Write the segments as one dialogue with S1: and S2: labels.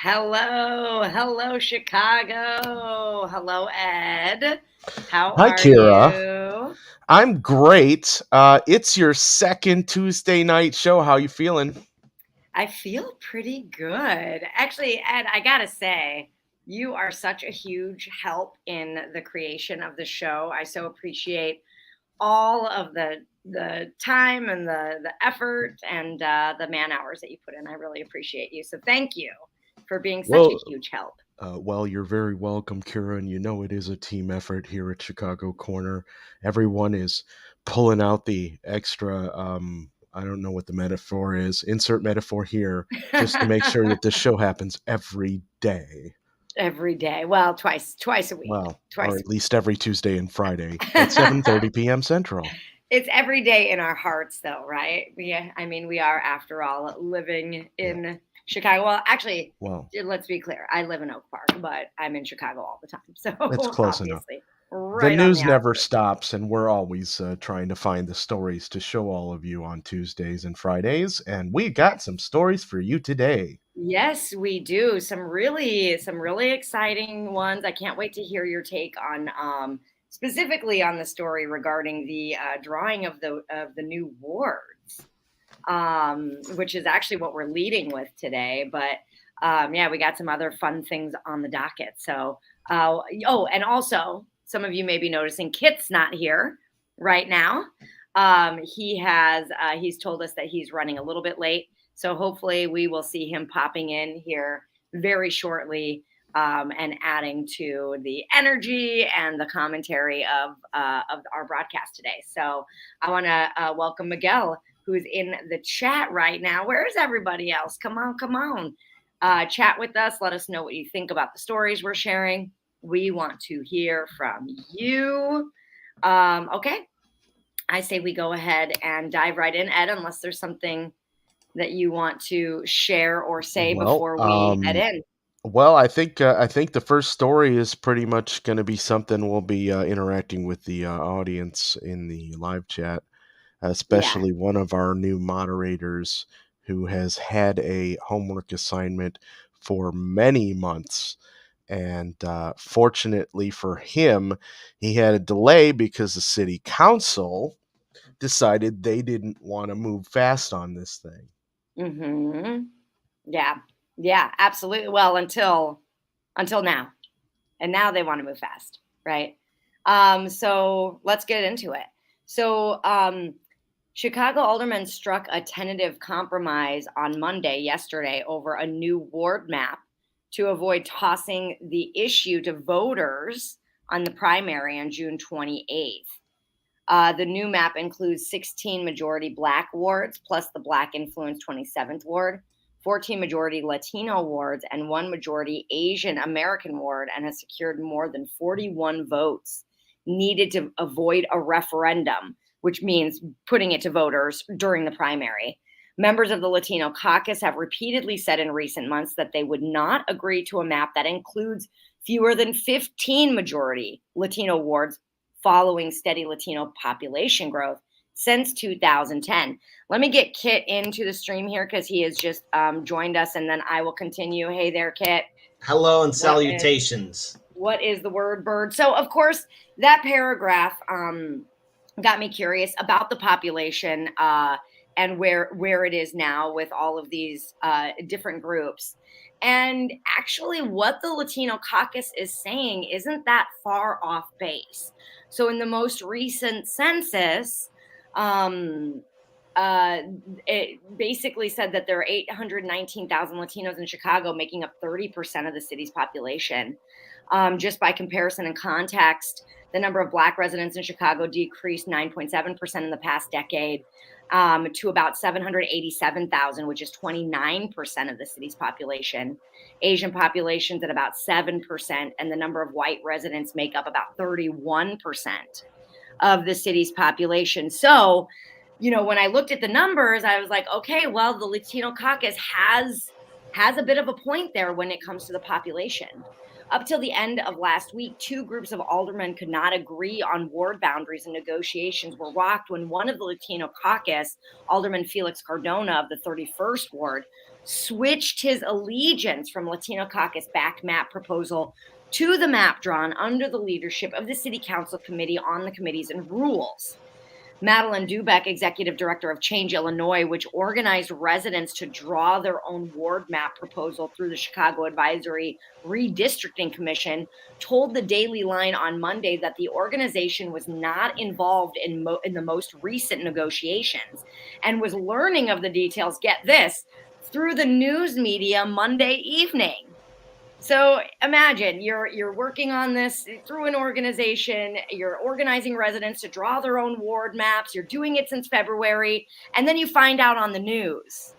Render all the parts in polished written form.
S1: Hello, Chicago. Hello, Ed. How
S2: Hi,
S1: are
S2: Kira.
S1: you?
S2: I'm great. It's your second Tuesday night show. How you feeling?
S1: I feel pretty good. Actually, Ed, I gotta say, you are such a huge help in the creation of the show. I so appreciate all of the time and the effort and the man hours that you put in. I really appreciate you. So thank you for being such a
S2: Well,
S1: huge help.
S2: well, you're very welcome, Kira, and you know it is a team effort here at Chicago Corner. Everyone is pulling out the extra. I don't know what the metaphor is. Insert metaphor here, just to make sure that this show happens every day.
S1: Every day. Well, twice a week.
S2: Well, or
S1: Twice
S2: at
S1: a week.
S2: least every Tuesday and Friday at 7:30 p.m. Central.
S1: It's every day in our hearts, though, right? We are, after all, living
S2: Yeah.
S1: in Chicago. Well, actually,
S2: Well,
S1: let's be clear. I live in Oak Park, but I'm in Chicago all the time. So
S2: it's close enough.
S1: obviously,
S2: The
S1: right on the
S2: news never
S1: outskirts.
S2: stops, and we're always trying to find the stories to show all of you on Tuesdays and Fridays. And we got some stories for you today.
S1: Yes, we do. Some really exciting ones. I can't wait to hear your take on specifically on the story regarding the drawing of the new wards, which is actually what we're leading with today. But yeah, we got some other fun things on the docket. So, and also, some of you may be noticing Kit's not here right now. He's told us that he's running a little bit late. So hopefully we will see him popping in here very shortly and adding to the energy and the commentary of our broadcast today. So I want to welcome Miguel, who's in the chat right now. Where's everybody else? Come on, come on. Chat with us. Let us know what you think about the stories we're sharing. We want to hear from you. Okay. I say we go ahead and dive right in, Ed, unless there's something that you want to share or say
S2: Well,
S1: before we head in.
S2: I think the first story is pretty much going to be something we'll be interacting with the audience in the live chat,
S1: Yeah.
S2: especially one of our new moderators who has had a homework assignment for many months. And fortunately for him, he had a delay because the city council decided they didn't want to move fast on this thing.
S1: Mm-hmm. Yeah. Yeah, absolutely. Well, until now. And now they want to move fast, right? So let's get into it. So Chicago aldermen struck a tentative compromise on Monday, yesterday, over a new ward map to avoid tossing the issue to voters on the primary on June 28th. The new map includes 16 majority Black wards, plus the Black influenced 27th ward, 14 majority Latino wards, and 1 majority Asian American ward, and has secured more than 41 votes needed to avoid a referendum, which means putting it to voters during the primary. Members of the Latino caucus have repeatedly said in recent months that they would not agree to a map that includes fewer than 15 majority Latino wards following steady Latino population growth since 2010. Let me get Kit into the stream here because he has just joined us, and then I will continue. Hey there, Kit.
S3: Hello and salutations.
S1: What is the word, bird? So, of course, that paragraph got me curious about the population and where it is now with all of these different groups. And actually, what the Latino caucus is saying isn't that far off base. So, in the most recent census, it basically said that there are 819,000 Latinos in Chicago, making up 30% of the city's population. Just by comparison and context, the number of Black residents in Chicago decreased 9.7% in the past decade to about 787,000, which is 29% of the city's population. Asian population's at about 7%, and the number of white residents make up about 31% of the city's population. So, when I looked at the numbers, I was like, okay, well, the Latino caucus has a bit of a point there when it comes to the population. Up till the end of last week, 2 groups of aldermen could not agree on ward boundaries, and negotiations were rocked when one of the Latino caucus, Alderman Felix Cardona of the 31st Ward, switched his allegiance from Latino caucus-backed map proposal to the map drawn under the leadership of the City Council Committee on the Committees and Rules. Madeline Dubeck, executive director of Change Illinois, which organized residents to draw their own ward map proposal through the Chicago Advisory Redistricting Commission, told the Daily Line on Monday that the organization was not involved in the most recent negotiations and was learning of the details, get this, through the news media Monday evening. So imagine you're working on this through an organization, you're organizing residents to draw their own ward maps, you're doing it since February, and then you find out on the news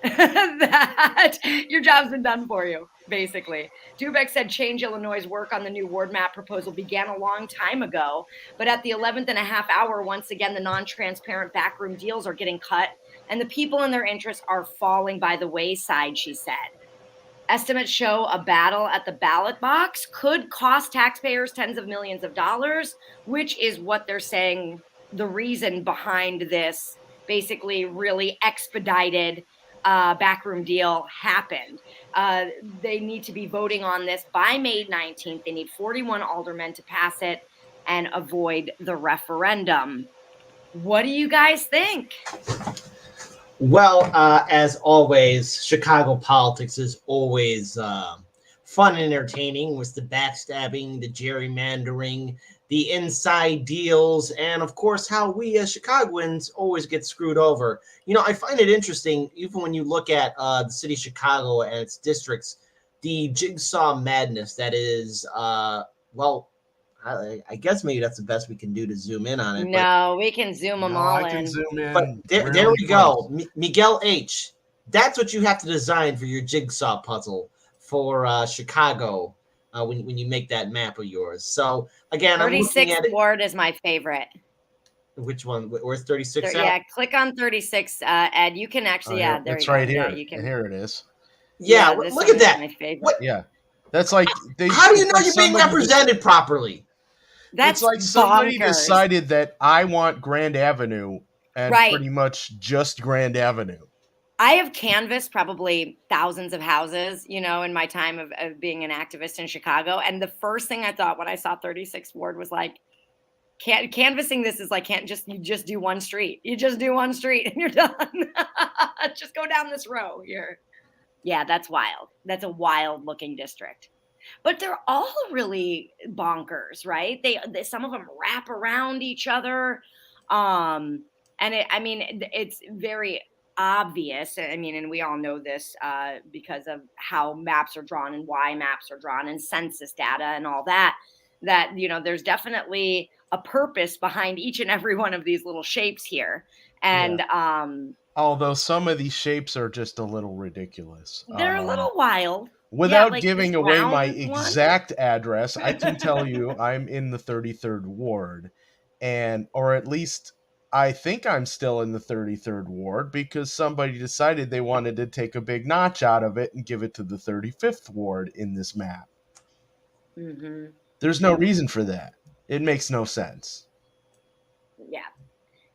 S1: that your job's been done for you, basically. Dubeck said Change Illinois' work on the new ward map proposal began a long time ago, but at the 11th and a half hour, once again, the non-transparent backroom deals are getting cut, and the people and their interests are falling by the wayside, she said. Estimates show a battle at the ballot box could cost taxpayers tens of millions of dollars, which is what they're saying the reason behind this basically really expedited backroom deal happened. They need to be voting on this by May 19th. They need 41 aldermen to pass it and avoid the referendum. What do you guys think?
S3: Well, as always, Chicago politics is always fun and entertaining with the backstabbing, the gerrymandering, the inside deals, and of course, how we as Chicagoans always get screwed over. You know, I find it interesting, even when you look at the city of Chicago and its districts, the jigsaw madness that is, I guess maybe that's the best we can do to zoom in on it.
S1: No, we can zoom them all in.
S2: Zoom in.
S3: But there we go. Miguel H. That's what you have to design for your jigsaw puzzle for Chicago when you make that map of yours. So, again, I'm looking at it.
S1: 36th Ward is my favorite.
S3: Which one? Where's 36 at?
S1: Yeah, click on 36, Ed. You can actually,
S2: it's right here. Yeah, you can. And here it is.
S3: Yeah, look at that.
S1: My favorite.
S3: What?
S2: Yeah. That's like...
S3: How do you know you're being represented properly?
S1: That's
S2: it's like somebody
S1: bonkers.
S2: decided that I want Grand Avenue and pretty much just Grand Avenue.
S1: I have canvassed probably thousands of houses, you know, in my time of being an activist in Chicago. And the first thing I thought when I saw 36th Ward was like, canvassing this is like, you just do one street. You just do one street and you're done. Just go down this row here. Yeah, that's wild. That's a wild looking district. But they're all really bonkers, right? They some of them wrap around each other. And it's very obvious. I mean, and we all know this because of how maps are drawn and why maps are drawn and census data and all that, you know, there's definitely a purpose behind each and every one of these little shapes here. And
S2: although some of these shapes are just a little ridiculous.
S1: They're a little wild.
S2: Without giving away my exact address, I can tell you I'm in the 33rd Ward, or at least I think I'm still in the 33rd Ward because somebody decided they wanted to take a big notch out of it and give it to the 35th Ward in this map.
S1: Mm-hmm.
S2: There's no reason for that. It makes no sense.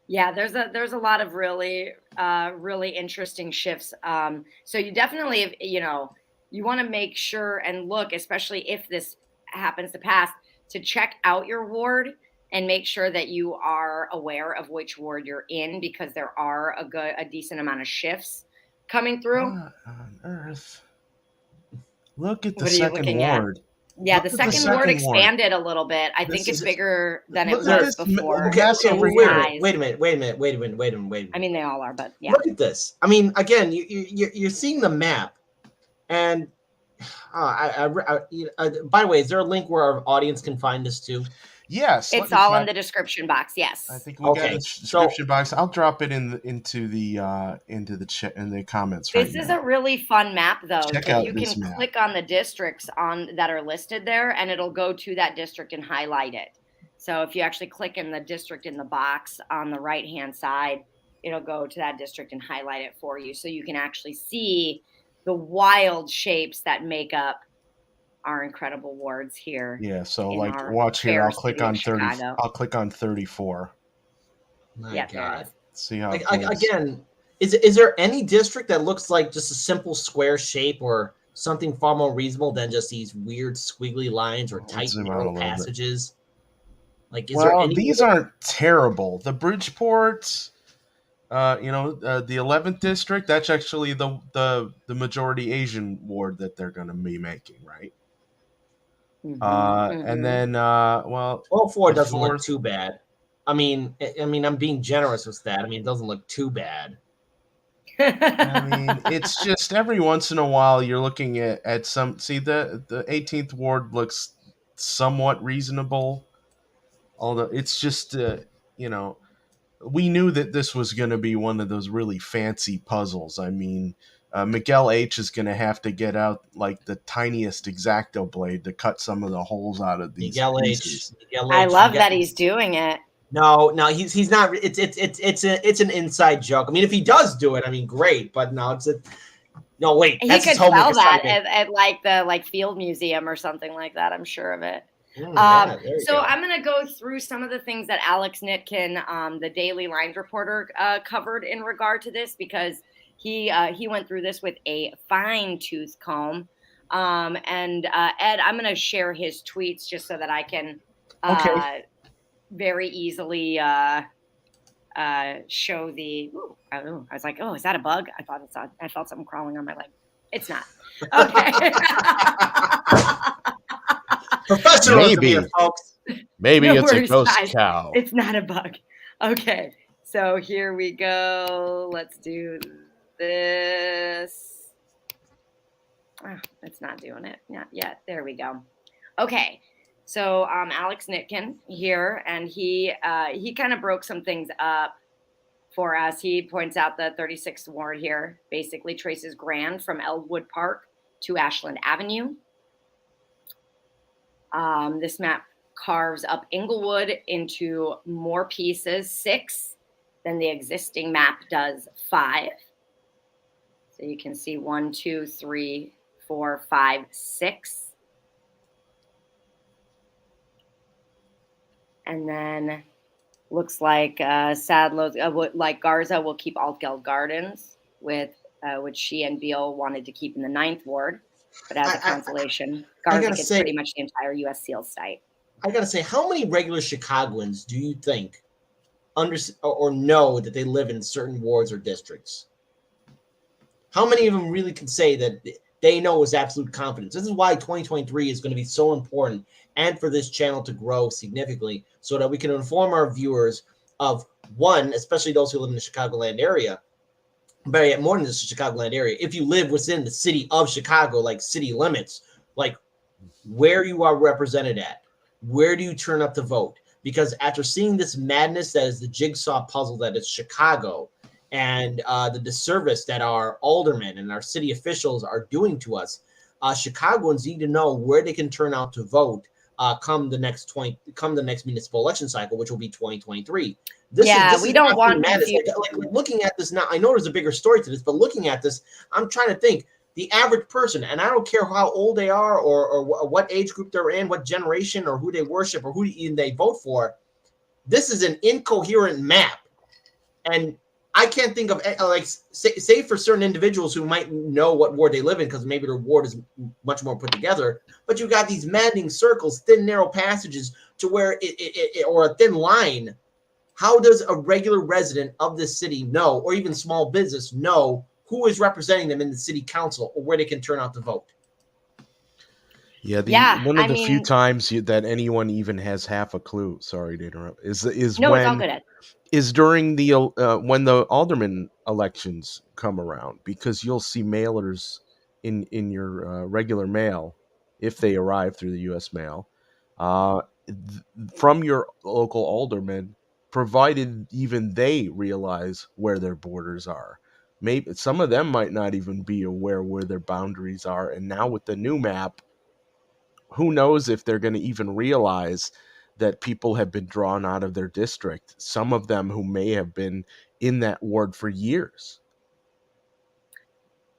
S1: Yeah, there's a lot of really interesting shifts. So you definitely, you know, you want to make sure and look, especially if this happens to pass, to check out your ward and make sure that you are aware of which ward you're in because there are a decent amount of shifts coming through.
S2: What on earth? Look at the second ward.
S1: Yeah, the second ward expanded a little bit. I think it's bigger than it was before.
S3: Okay, wait a minute.
S1: I mean, they all are, but yeah.
S3: Look at this. I mean, again, you're seeing the map, and by the way, is there a link where our audience can find this too?
S2: Yes,
S1: it's all in the description box. Yes,
S2: I think we got a description box. I'll drop it into the chat in the comments.
S1: This is a really fun map, though.
S2: Check out
S1: you can
S2: map.
S1: Click on the districts that are listed there, and it'll go to that district and highlight it. So if you actually click in the district in the box on the right-hand side, it'll go to that district and highlight it for you, so you can actually see the wild shapes that make up our incredible wards here.
S2: Yeah, so like watch here. I'll click on 30. I'll click on 34.
S3: My God.
S2: See how
S3: again, Is there any district that looks like just a simple square shape or something far more reasonable than just these weird squiggly lines or
S2: Let's
S3: tight
S2: zoom out a
S3: narrow
S2: little bit.
S3: passages? Like, is there
S2: Well,
S3: any?
S2: these aren't terrible. The Bridgeport, the 11th district, that's actually the majority Asian ward that they're going to be making, right? And then, well,
S3: 12-4
S2: the
S3: doesn't look
S2: fourth.
S3: too bad. I mean, I'm being generous with that. I mean, it doesn't look too bad.
S2: I mean, it's just every once in a while you're looking at some. See, the 18th ward looks somewhat reasonable, although it's just we knew that this was going to be one of those really fancy puzzles. I mean, Miguel H is going to have to get out like the tiniest X-Acto blade to cut some of the holes out of these pieces.
S1: I love that he's doing it.
S3: No, he's not. It's an inside joke. I mean, if he does do it, I mean, great. But no, no. Wait,
S1: he could sell that at like the Field Museum or something like that. I'm sure of it. So I'm going to go through some of the things that Alex Nitkin, the Daily Lines reporter, covered in regard to this, because he went through this with a fine-tooth comb. And Ed, I'm going to share his tweets just so that I can very easily show the. Ooh, I was like, oh, is that a bug? I felt something crawling on my leg. It's not. Okay.
S3: Professionalism here, folks.
S2: Maybe it's a ghost cow.
S1: It's not a bug. Okay, so here we go. Let's do this. Oh, it's not doing it. Not yet. There we go. Okay, so Alex Nitkin here, and he kind of broke some things up for us. He points out the 36th ward here basically traces Grand from Elwood Park to Ashland Avenue. This map carves up Englewood into more pieces, 6, than the existing map does, 5. So you can see 1, 2, 3, 4, 5, 6. And then looks like like Garza will keep Altgeld Gardens, with which she and Beale wanted to keep in the 9th ward. But as a consolation, Garza gets pretty much the entire U.S. SEAL site.
S3: I gotta say, how many regular Chicagoans do you think or know that they live in certain wards or districts? How many of them really can say that they know with absolute confidence? This is why 2023 is going to be so important, and for this channel to grow significantly, so that we can inform our viewers of, one, especially those who live in the Chicagoland area, but yet more than the Chicagoland area, if you live within the city of Chicago, like city limits, like where you are represented at, where do you turn up to vote? Because after seeing this madness that is the jigsaw puzzle that is Chicago, and the disservice that our aldermen and our city officials are doing to us, Chicagoans need to know where they can turn out to vote come the next municipal election cycle, which will be 2023.
S1: We don't want
S3: madness. Like looking at this now, I know there's a bigger story to this, but looking at this, I'm trying to think. The average person, and I don't care how old they are or what age group they're in, what generation or who they worship or who even they vote for, this is an incoherent map. And I can't think of, like, say for certain individuals who might know what ward they live in because maybe their ward is much more put together, but you got these maddening circles, thin, narrow passages to where or a thin line. How does a regular resident of this city know, or even small business know, who is representing them in the city council or where they can turn out to vote?
S2: One of the few times that anyone even has half a clue, sorry to interrupt, is
S1: it's all good.
S2: Is during the when the alderman elections come around, because you'll see mailers in your regular mail, if they arrive through the U.S. mail, from your local alderman, provided even they realize where their borders are. Maybe some of them might not even be aware where their boundaries are. And now with the new map, who knows if they're going to even realize that people have been drawn out of their district, some of them who may have been in that ward for years.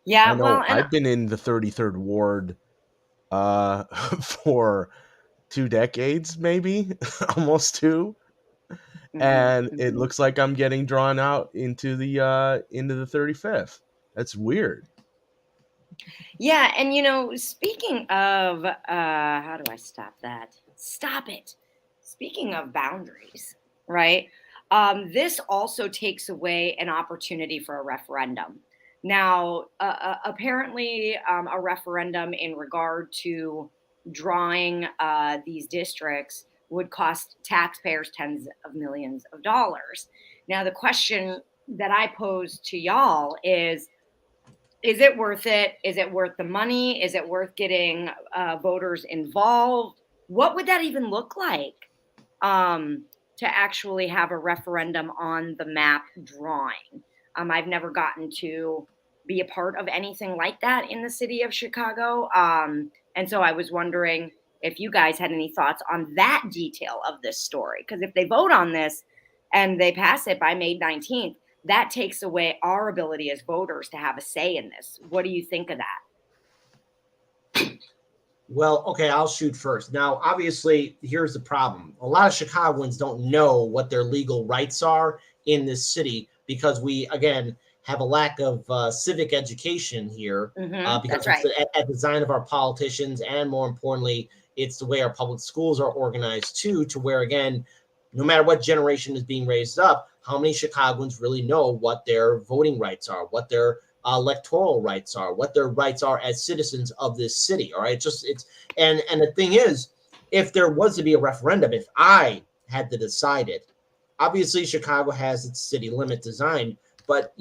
S1: Yeah,
S2: I've been in the 33rd ward for 2 decades, maybe almost 2. and it
S1: Mhm.
S2: looks like I'm getting drawn out into the 35th. That's weird.
S1: Yeah, and speaking of how do I stop that? Stop it. Speaking of boundaries, right? This also takes away an opportunity for a referendum. Now, apparently, a referendum in regard to drawing these districts would cost taxpayers tens of millions of dollars. Now, the question that I pose to y'all is it worth it? Is it worth the money? Is it worth getting voters involved? What would that even look like to actually have a referendum on the map drawing? I've never gotten to be a part of anything like that in the city of Chicago. And so I was wondering if you guys had any thoughts on that detail of this story. Because if they vote on this and they pass it by May 19th, that takes away our ability as voters to have a say in this. What do you think of that?
S3: Well, okay, I'll shoot first. Now, obviously, here's the problem. A lot of Chicagoans don't know what their legal rights are in this city because we, again, have a lack of civic education here because
S1: That's
S3: it's
S1: right.
S3: a design of our politicians, and more importantly, it's the way our public schools are organized too, to where, again, no matter what generation is being raised up, how many Chicagoans really know what their voting rights are, what their electoral rights are, what their rights are as citizens of this city. All right, and the thing is, if there was to be a referendum, if I had to decide it, obviously Chicago has its city limit design, but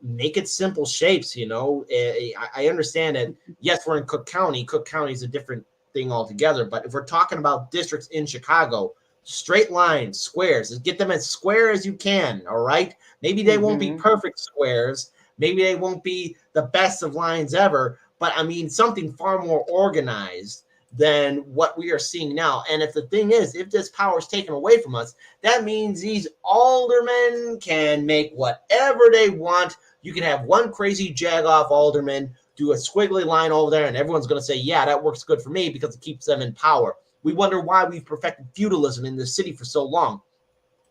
S3: make it simple shapes. I understand that. Yes, we're in Cook County. Cook County is a different thing altogether. But if we're talking about districts in Chicago, straight lines, squares, get them as square as you can. All right. Maybe they won't be perfect squares. Maybe they won't be the best of lines ever, but I mean something far more organized than what we are seeing now. And if the thing is, if this power is taken away from us, that means these aldermen can make whatever they want. You can have one crazy jagoff alderman do a squiggly line over there, and everyone's going to say, yeah, that works good for me because it keeps them in power. We wonder why we've perfected feudalism in this city for so long,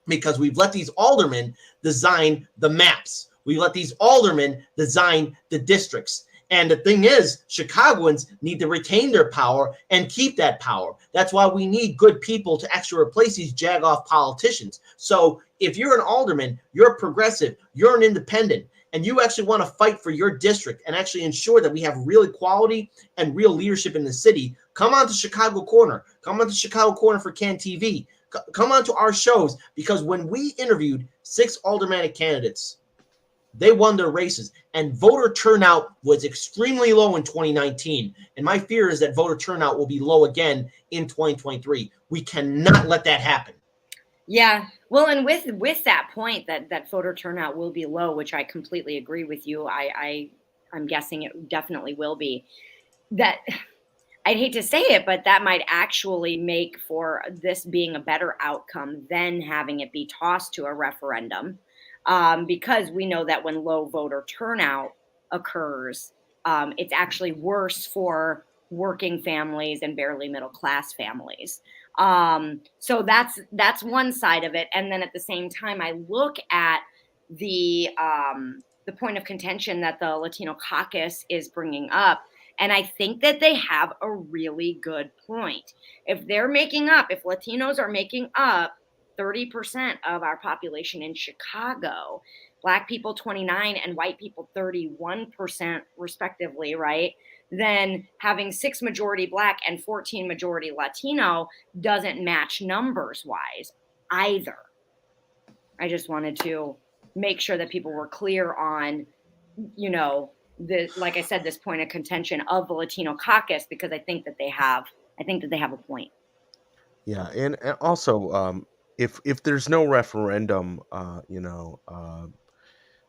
S3: because we've let these aldermen design the maps. We let these aldermen design the districts. And the thing is, Chicagoans need to retain their power and keep that power. That's why we need good people to actually replace these jagoff politicians. So if you're an alderman, you're a progressive, you're an independent, and you actually want to fight for your district and actually ensure that we have real equality and real leadership in the city, come on to Chicago Corner. Come on to Chicago Corner for Can TV. Come on to our shows, because when we interviewed 6 aldermanic candidates, they won their races, and voter turnout was extremely low in 2019. And my fear is that voter turnout will be low again in 2023. We cannot let that happen.
S1: Yeah. Well, and with that point that voter turnout will be low, which I completely agree with you. I'm guessing it definitely will be. That I'd hate to say it, but that might actually make for this being a better outcome than having it be tossed to a referendum, because we know that when low voter turnout occurs, it's actually worse for working families and barely middle class families. So that's one side of it, and then at the same time, I look at the point of contention that the Latino caucus is bringing up. And I think that they have a really good point. If Latinos are making up 30% of our population in Chicago, Black people 29 and white people 31% respectively, right? Then having 6 majority Black and 14 majority Latino doesn't match numbers wise either. I just wanted to make sure that people were clear on, like I said, this point of contention of the Latino caucus, because I think that they have a point.
S2: Yeah, and also, if there's no referendum,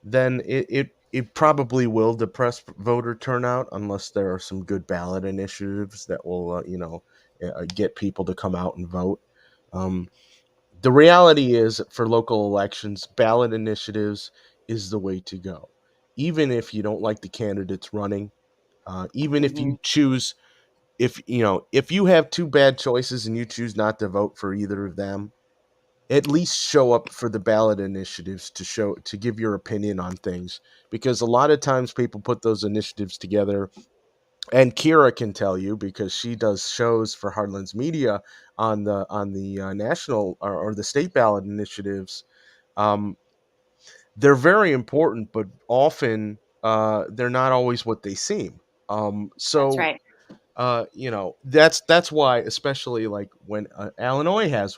S2: then it probably will depress voter turnout unless there are some good ballot initiatives that will get people to come out and vote. The reality is, for local elections, ballot initiatives is the way to go. Even if you don't like the candidates running, even if you choose, if you have 2 bad choices and you choose not to vote for either of them, at least show up for the ballot initiatives to give your opinion on things, because a lot of times people put those initiatives together, and Kira can tell you because she does shows for Heartlands Media on the national or the state ballot initiatives. Um, they're very important, but often they're not always what they seem.
S1: That's
S2: So
S1: right.
S2: that's why, especially like when Illinois has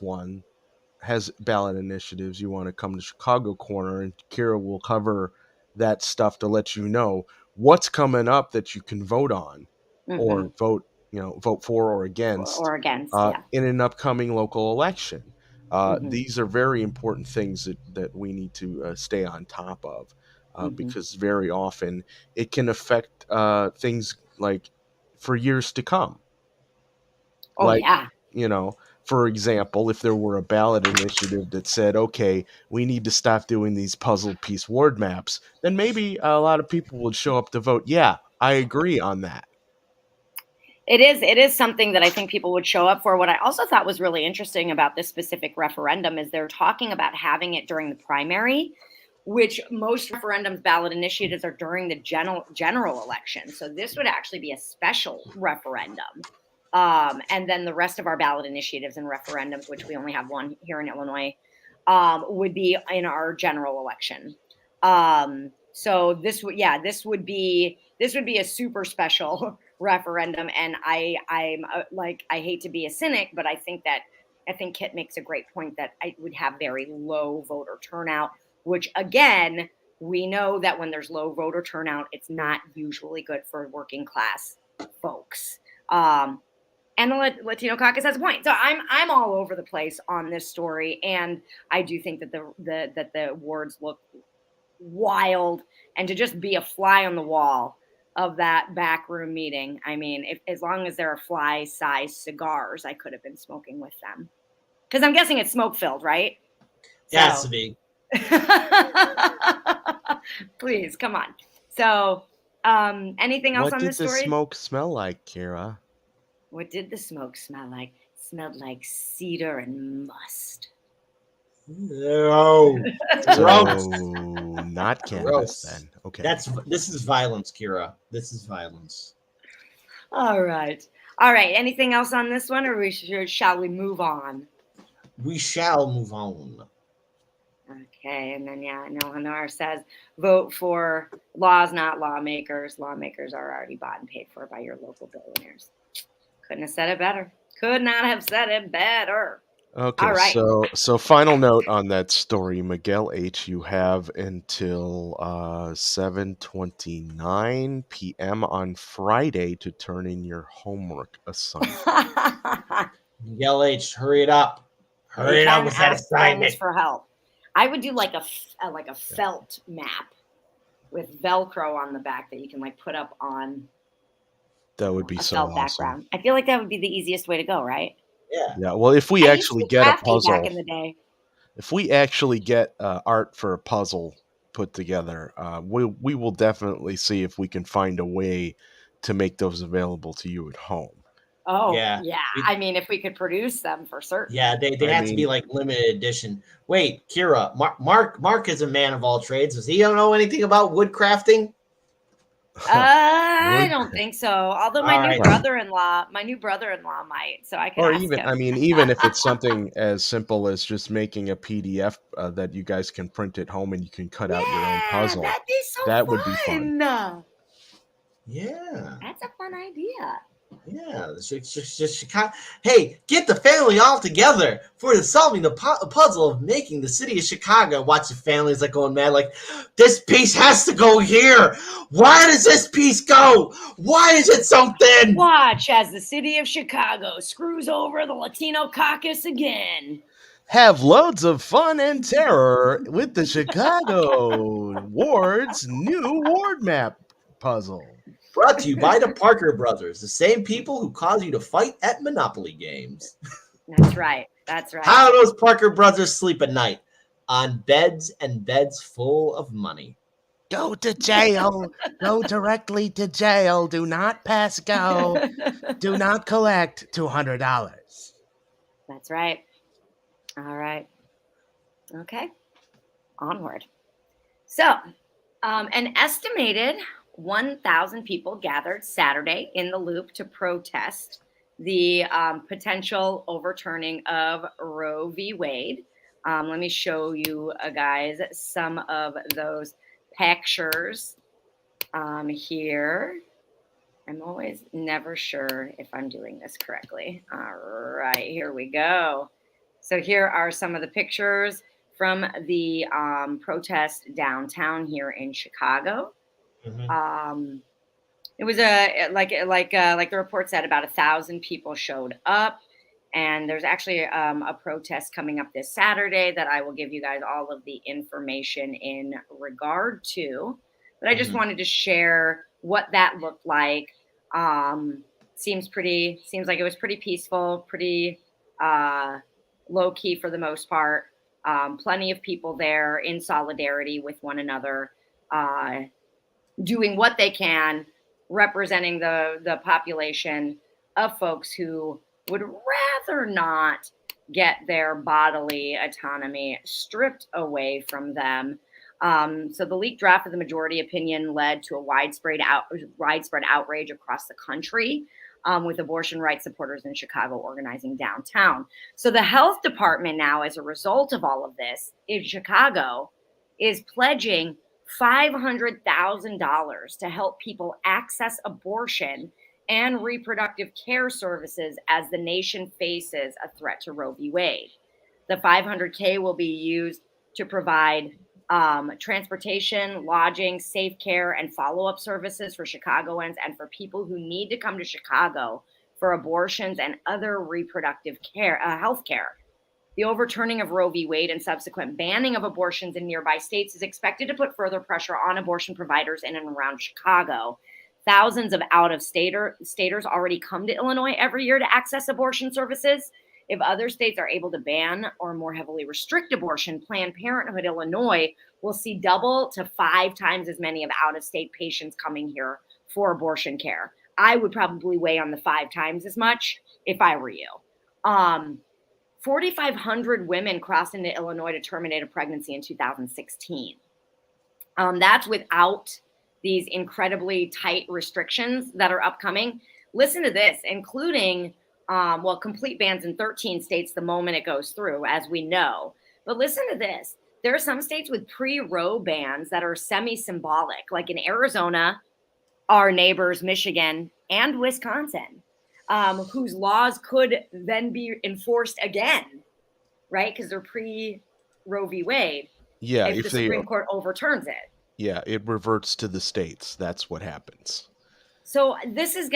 S2: ballot initiatives, you want to come to Chicago Corner, and Kira will cover that stuff to let you know what's coming up that you can vote on
S1: Hmm.
S2: or vote for or against
S1: Or against, yeah.
S2: in an upcoming local election.
S1: Hmm.
S2: These are very important things that we need to stay on top of, because very often it can affect things like for years to come.
S1: Oh
S2: Like,
S1: yeah.
S2: for example, if there were a ballot initiative that said, okay, we need to stop doing these puzzle piece ward maps, then maybe a lot of people would show up to vote. Yeah, I agree on that.
S1: It is something that I think people would show up for. What I also thought was really interesting about this specific referendum is they're talking about having it during the primary, which most referendums ballot initiatives are during the general election. So this would actually be a special referendum. And then the rest of our ballot initiatives and referendums, which we only have one here in Illinois, would be in our general election. So this would be a super special referendum. And I'm I hate to be a cynic, but I think Kit makes a great point that I would have very low voter turnout, which again, we know that when there's low voter turnout, it's not usually good for working class folks. And the Latino caucus has a point. So I'm all over the place on this story, and I do think that the wards look wild, and to just be a fly on the wall of that backroom meeting. I mean, as long as there are fly-sized cigars, I could have been smoking with them, because I'm guessing it's smoke-filled, right?
S3: Yeah, it's big.
S1: Please, come on. So, anything else
S2: What
S1: on
S2: did
S1: this
S2: the
S1: story?
S2: smoke smell like, Kira?
S1: What did the smoke smell like? Smelled like cedar and must.
S3: No.
S2: So not cannabis
S3: Gross.
S2: then. Okay.
S3: This is violence, Kira. This is violence.
S1: All right. Anything else on this one, or shall we move on?
S3: We shall move on.
S1: Okay, and then Eleanor says, vote for laws, not lawmakers. Lawmakers are already bought and paid for by your local billionaires. Couldn't have said it better. Could not have said it better.
S2: Okay,
S1: all right.
S2: So final note on that story, Miguel H., you have until 7:29 p.m. on Friday to turn in your homework assignment.
S3: Miguel H., hurry it up. Hurry it up with that assignment.
S1: For help. I would do like a felt map with Velcro on the back that you can like put up on.
S2: That would be
S1: a
S2: so
S1: felt
S2: awesome.
S1: Background. I feel like that would be the easiest way to go, right?
S3: Yeah.
S2: Well, if we actually get a puzzle
S1: back in the day,
S2: if we actually get art for a puzzle put together, we will definitely see if we can find a way to make those available to you at home.
S1: Oh, yeah. I mean, if we could produce them for certain.
S3: Yeah, they have to be like limited edition. Wait, Kira, Mark is a man of all trades. Does he don't know anything about wood crafting?
S1: I don't think so. Although my new brother-in-law might, so I could.
S2: Or
S1: ask
S2: even,
S1: him.
S2: Even if it's something as simple as just making a PDF that you guys can print at home and you can cut out your own puzzle.
S1: That'd be so
S2: that
S1: fun.
S2: Would be fun.
S3: Yeah,
S1: that's a fun idea.
S3: Yeah, just Chicago. Hey, get the family all together for solving the puzzle of making the city of Chicago. Watch the families like going mad, like this piece has to go here. Why does this piece go? Why is it so thin?
S1: Watch as the city of Chicago screws over the Latino caucus again.
S2: Have loads of fun and terror with the Chicago Ward's new ward map puzzle.
S3: Brought to you by the Parker Brothers, the same people who cause you to fight at Monopoly games.
S1: That's right.
S3: How do those Parker Brothers sleep at night? On beds and beds full of money.
S2: Go to jail. Go directly to jail. Do not pass go. Do not collect $200.
S1: That's right. All right. Okay, onward. So, an estimated 1,000 people gathered Saturday in the Loop to protest the potential overturning of Roe v. Wade. Let me show you guys some of those pictures here. I'm always never sure if I'm doing this correctly. All right, here we go. So here are some of the pictures from the protest downtown here in Chicago. It was like the report said, about 1,000 people showed up, and there's actually a protest coming up this Saturday that I will give you guys all of the information in regard to. But I just wanted to share what that looked like. Seems like it was pretty peaceful, pretty low key for the most part. Plenty of people there in solidarity with one another, doing what they can, representing the population of folks who would rather not get their bodily autonomy stripped away from them. So the leaked draft of the majority opinion led to a widespread outrage across the country, with abortion rights supporters in Chicago organizing downtown. So the health department now, as a result of all of this in Chicago, is pledging $500,000 to help people access abortion and reproductive care services as the nation faces a threat to Roe v. Wade. The $500K will be used to provide transportation, lodging, safe care, and follow-up services for Chicagoans and for people who need to come to Chicago for abortions and other reproductive care, health care. The overturning of Roe v. Wade and subsequent banning of abortions in nearby states is expected to put further pressure on abortion providers in and around Chicago. Thousands of out-of-staters already come to Illinois every year to access abortion services. If other states are able to ban or more heavily restrict abortion, Planned Parenthood Illinois will see double to 5 times as many of out-of-state patients coming here for abortion care. I would probably weigh on the 5 times as much if I were you. 4,500 women crossed into Illinois to terminate a pregnancy in 2016. That's without these incredibly tight restrictions that are upcoming. Listen to this, including complete bans in 13 states the moment it goes through, as we know. But listen to this. There are some states with pre-Roe bans that are semi-symbolic, like in Arizona, our neighbors, Michigan, and Wisconsin, whose laws could then be enforced again, right? Because they're pre-Roe v. Wade.
S2: Yeah,
S1: if the Supreme Court overturns it.
S2: Yeah, it reverts to the states. That's what happens.
S1: So this is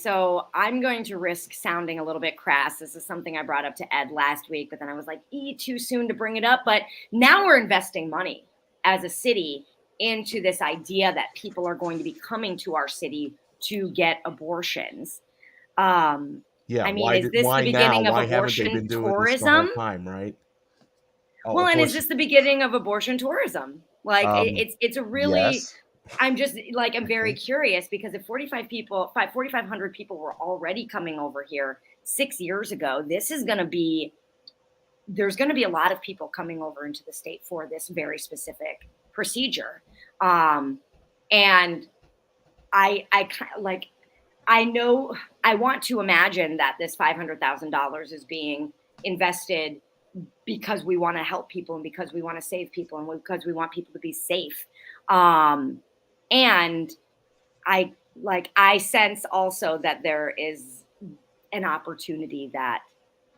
S1: so I'm going to risk sounding a little bit crass. This is something I brought up to Ed last week, but then I was like, too soon to bring it up. But now we're investing money as a city into this idea that people are going to be coming to our city to get abortions.
S2: Yeah,
S1: I mean, is this the beginning of abortion tourism?
S2: Time, right? Oh,
S1: well, and is this the beginning of abortion tourism? Like, it's a really. Yes. I'm just like, I'm very curious, because if 4,500 people were already coming over here 6 years ago, there's going to be a lot of people coming over into the state for this very specific procedure. And I want to imagine that this $500,000 is being invested because we want to help people and because we want to save people and because we want people to be safe. And I sense also that there is an opportunity that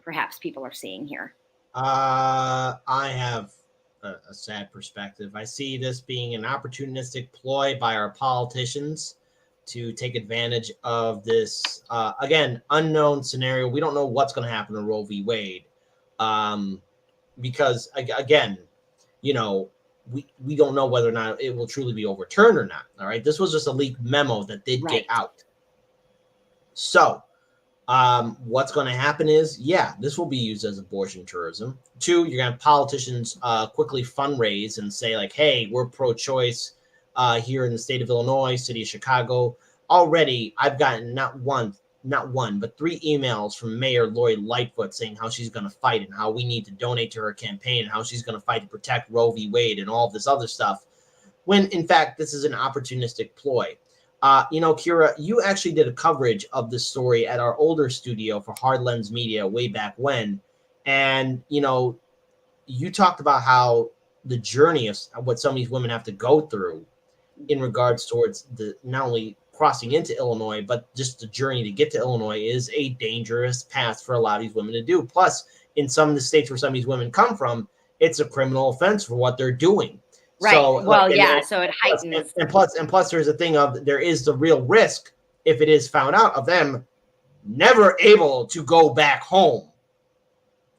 S1: perhaps people are seeing here.
S3: I have a sad perspective. I see this being an opportunistic ploy by our politicians to take advantage of this, again, unknown scenario. We don't know what's going to happen to Roe v. Wade, because, again, we don't know whether or not it will truly be overturned or not. All right. This was just a leaked memo that did get out. So what's going to happen is, this will be used as abortion tourism. 2, you're going to have politicians quickly fundraise and say, like, hey, we're pro-choice here in the state of Illinois, city of Chicago. Already, I've gotten not one, not one, but 3 emails from Mayor Lori Lightfoot saying how she's going to fight and how we need to donate to her campaign and how she's going to fight to protect Roe v. Wade and all this other stuff, when in fact this is an opportunistic ploy. Kira, you actually did a coverage of this story at our older studio for Hard Lens Media way back when. And, you talked about how the journey of what some of these women have to go through in regards towards the not only crossing into Illinois, but just the journey to get to Illinois is a dangerous path for a lot of these women to do. Plus, in some of the states where some of these women come from, it's a criminal offense for what they're doing.
S1: Right.
S3: So,
S1: so it heightens.
S3: And plus, there's a thing of there is the real risk if it is found out of them never able to go back home.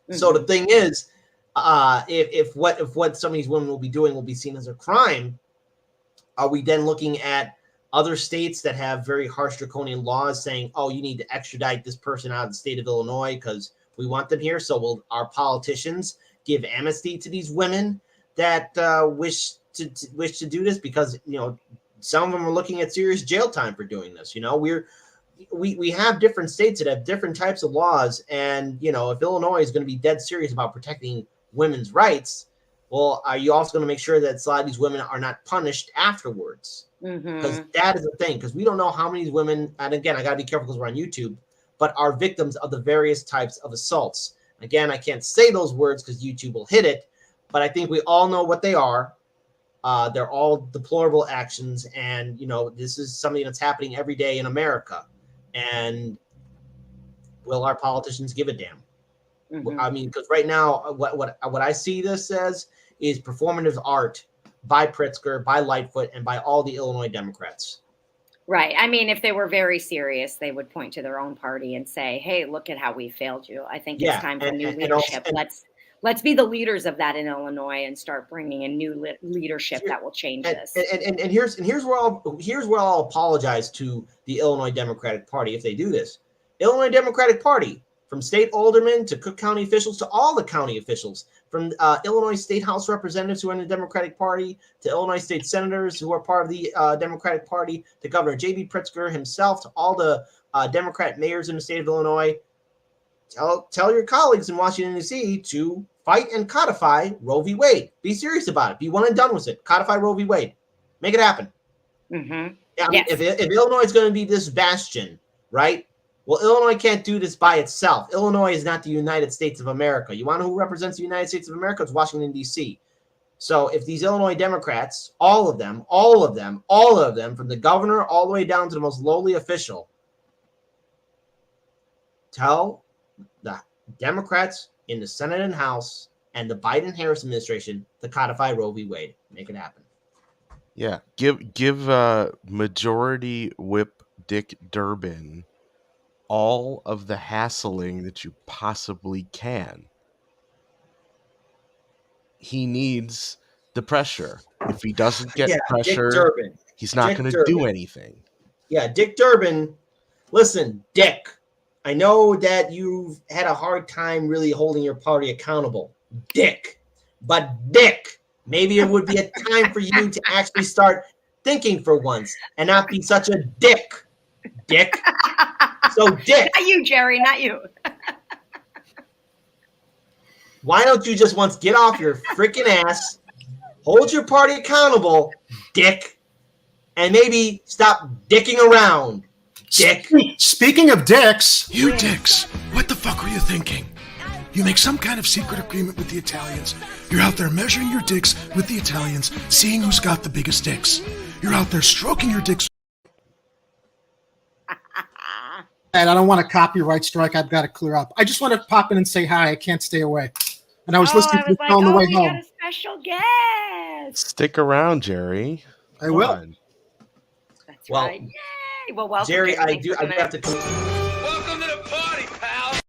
S3: Mm-hmm. So the thing is, if what some of these women will be doing will be seen as a crime, are we then looking at other states that have very harsh draconian laws saying, oh, you need to extradite this person out of the state of Illinois because we want them here? So will our politicians give amnesty to these women that wish to do this? Because some of them are looking at serious jail time for doing this. We have different states that have different types of laws, and if Illinois is going to be dead serious about protecting women's rights, well, are you also going to make sure that a lot of these women are not punished afterwards? Because that is the thing. Because we don't know how many women, and again, I got to be careful because we're on YouTube, but are victims of the various types of assaults. Again, I can't say those words because YouTube will hit it. But I think we all know what they are. They're all deplorable actions. And, this is something that's happening every day in America. And will our politicians give a damn? Mm-hmm. I mean, because right now, what I see this as is performative art by Pritzker, by Lightfoot, and by all the Illinois Democrats.
S1: Right. I mean, if they were very serious, they would point to their own party and say, hey, look at how we failed you. I think it's time for new leadership. Let's be the leaders of that in Illinois and start bringing in new leadership that will change this.
S3: And here's where I'll apologize to the Illinois Democratic Party if they do this. Illinois Democratic Party, from state aldermen to Cook County officials to all the county officials, from Illinois State House representatives who are in the Democratic Party to Illinois state senators who are part of the Democratic Party to Governor J.B. Pritzker himself to all the Democrat mayors in the state of Illinois. Tell your colleagues in Washington, D.C. to fight and codify Roe v. Wade. Be serious about it. Be one and done with it. Codify Roe v. Wade. Make it happen.
S1: Mm-hmm.
S3: I mean, if Illinois is going to be this bastion, right? Well, Illinois can't do this by itself. Illinois is not the United States of America. You want to know who represents the United States of America? It's Washington, D.C. So if these Illinois Democrats, all of them, from the governor all the way down to the most lowly official, tell the Democrats in the Senate and House and the Biden-Harris administration to codify Roe v. Wade. Make it happen.
S2: Yeah, give Majority Whip Dick Durbin all of the hassling that you possibly can. He needs the pressure. If he doesn't get pressure, he's not going to do anything.
S3: Yeah, Dick Durbin. Listen, Dick, I know that you've had a hard time really holding your party accountable, Dick. But Dick, maybe it would be a time for you to actually start thinking for once and not be such a dick. Dick. So, Dick.
S1: Not you, Jerry, not you.
S3: Why don't you just once get off your freaking ass, hold your party accountable, Dick, and maybe stop dicking around, Dick.
S4: Speaking of dicks.
S5: You dicks, what the fuck were you thinking? You make some kind of secret agreement with the Italians. You're out there measuring your dicks with the Italians, seeing who's got the biggest dicks. You're out there stroking your dicks.
S4: And I don't want a copyright strike. I've got to clear up. I just want to pop in and say hi. I can't stay away. And I was listening to the on the way home.
S1: We got a special guest.
S2: Stick around, Jerry.
S4: I will.
S1: That's right. Yay! Well, welcome,
S3: Jerry. I do have to.
S6: Welcome to the party, pal.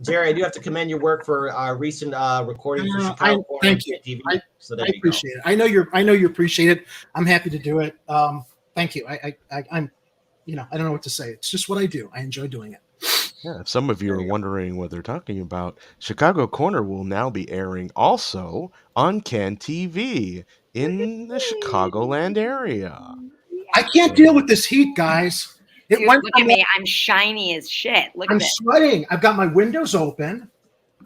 S3: Jerry, I do have to commend your work for recent recordings for Chicago.
S4: Thank you.
S3: TV,
S4: I appreciate it. I know you appreciate it. I'm happy to do it. Thank you. I'm. I don't know what to say. It's just what I do. I enjoy doing it.
S2: Yeah, if some of you are wondering what they're talking about, Chicago Corner will now be airing also on Can TV in the Chicagoland area.
S4: I can't deal with this heat, guys.
S1: Dude,
S4: went
S1: look
S4: from
S1: at me. I'm shiny as shit. Look
S4: I'm
S1: at this.
S4: sweating. I've got my windows open.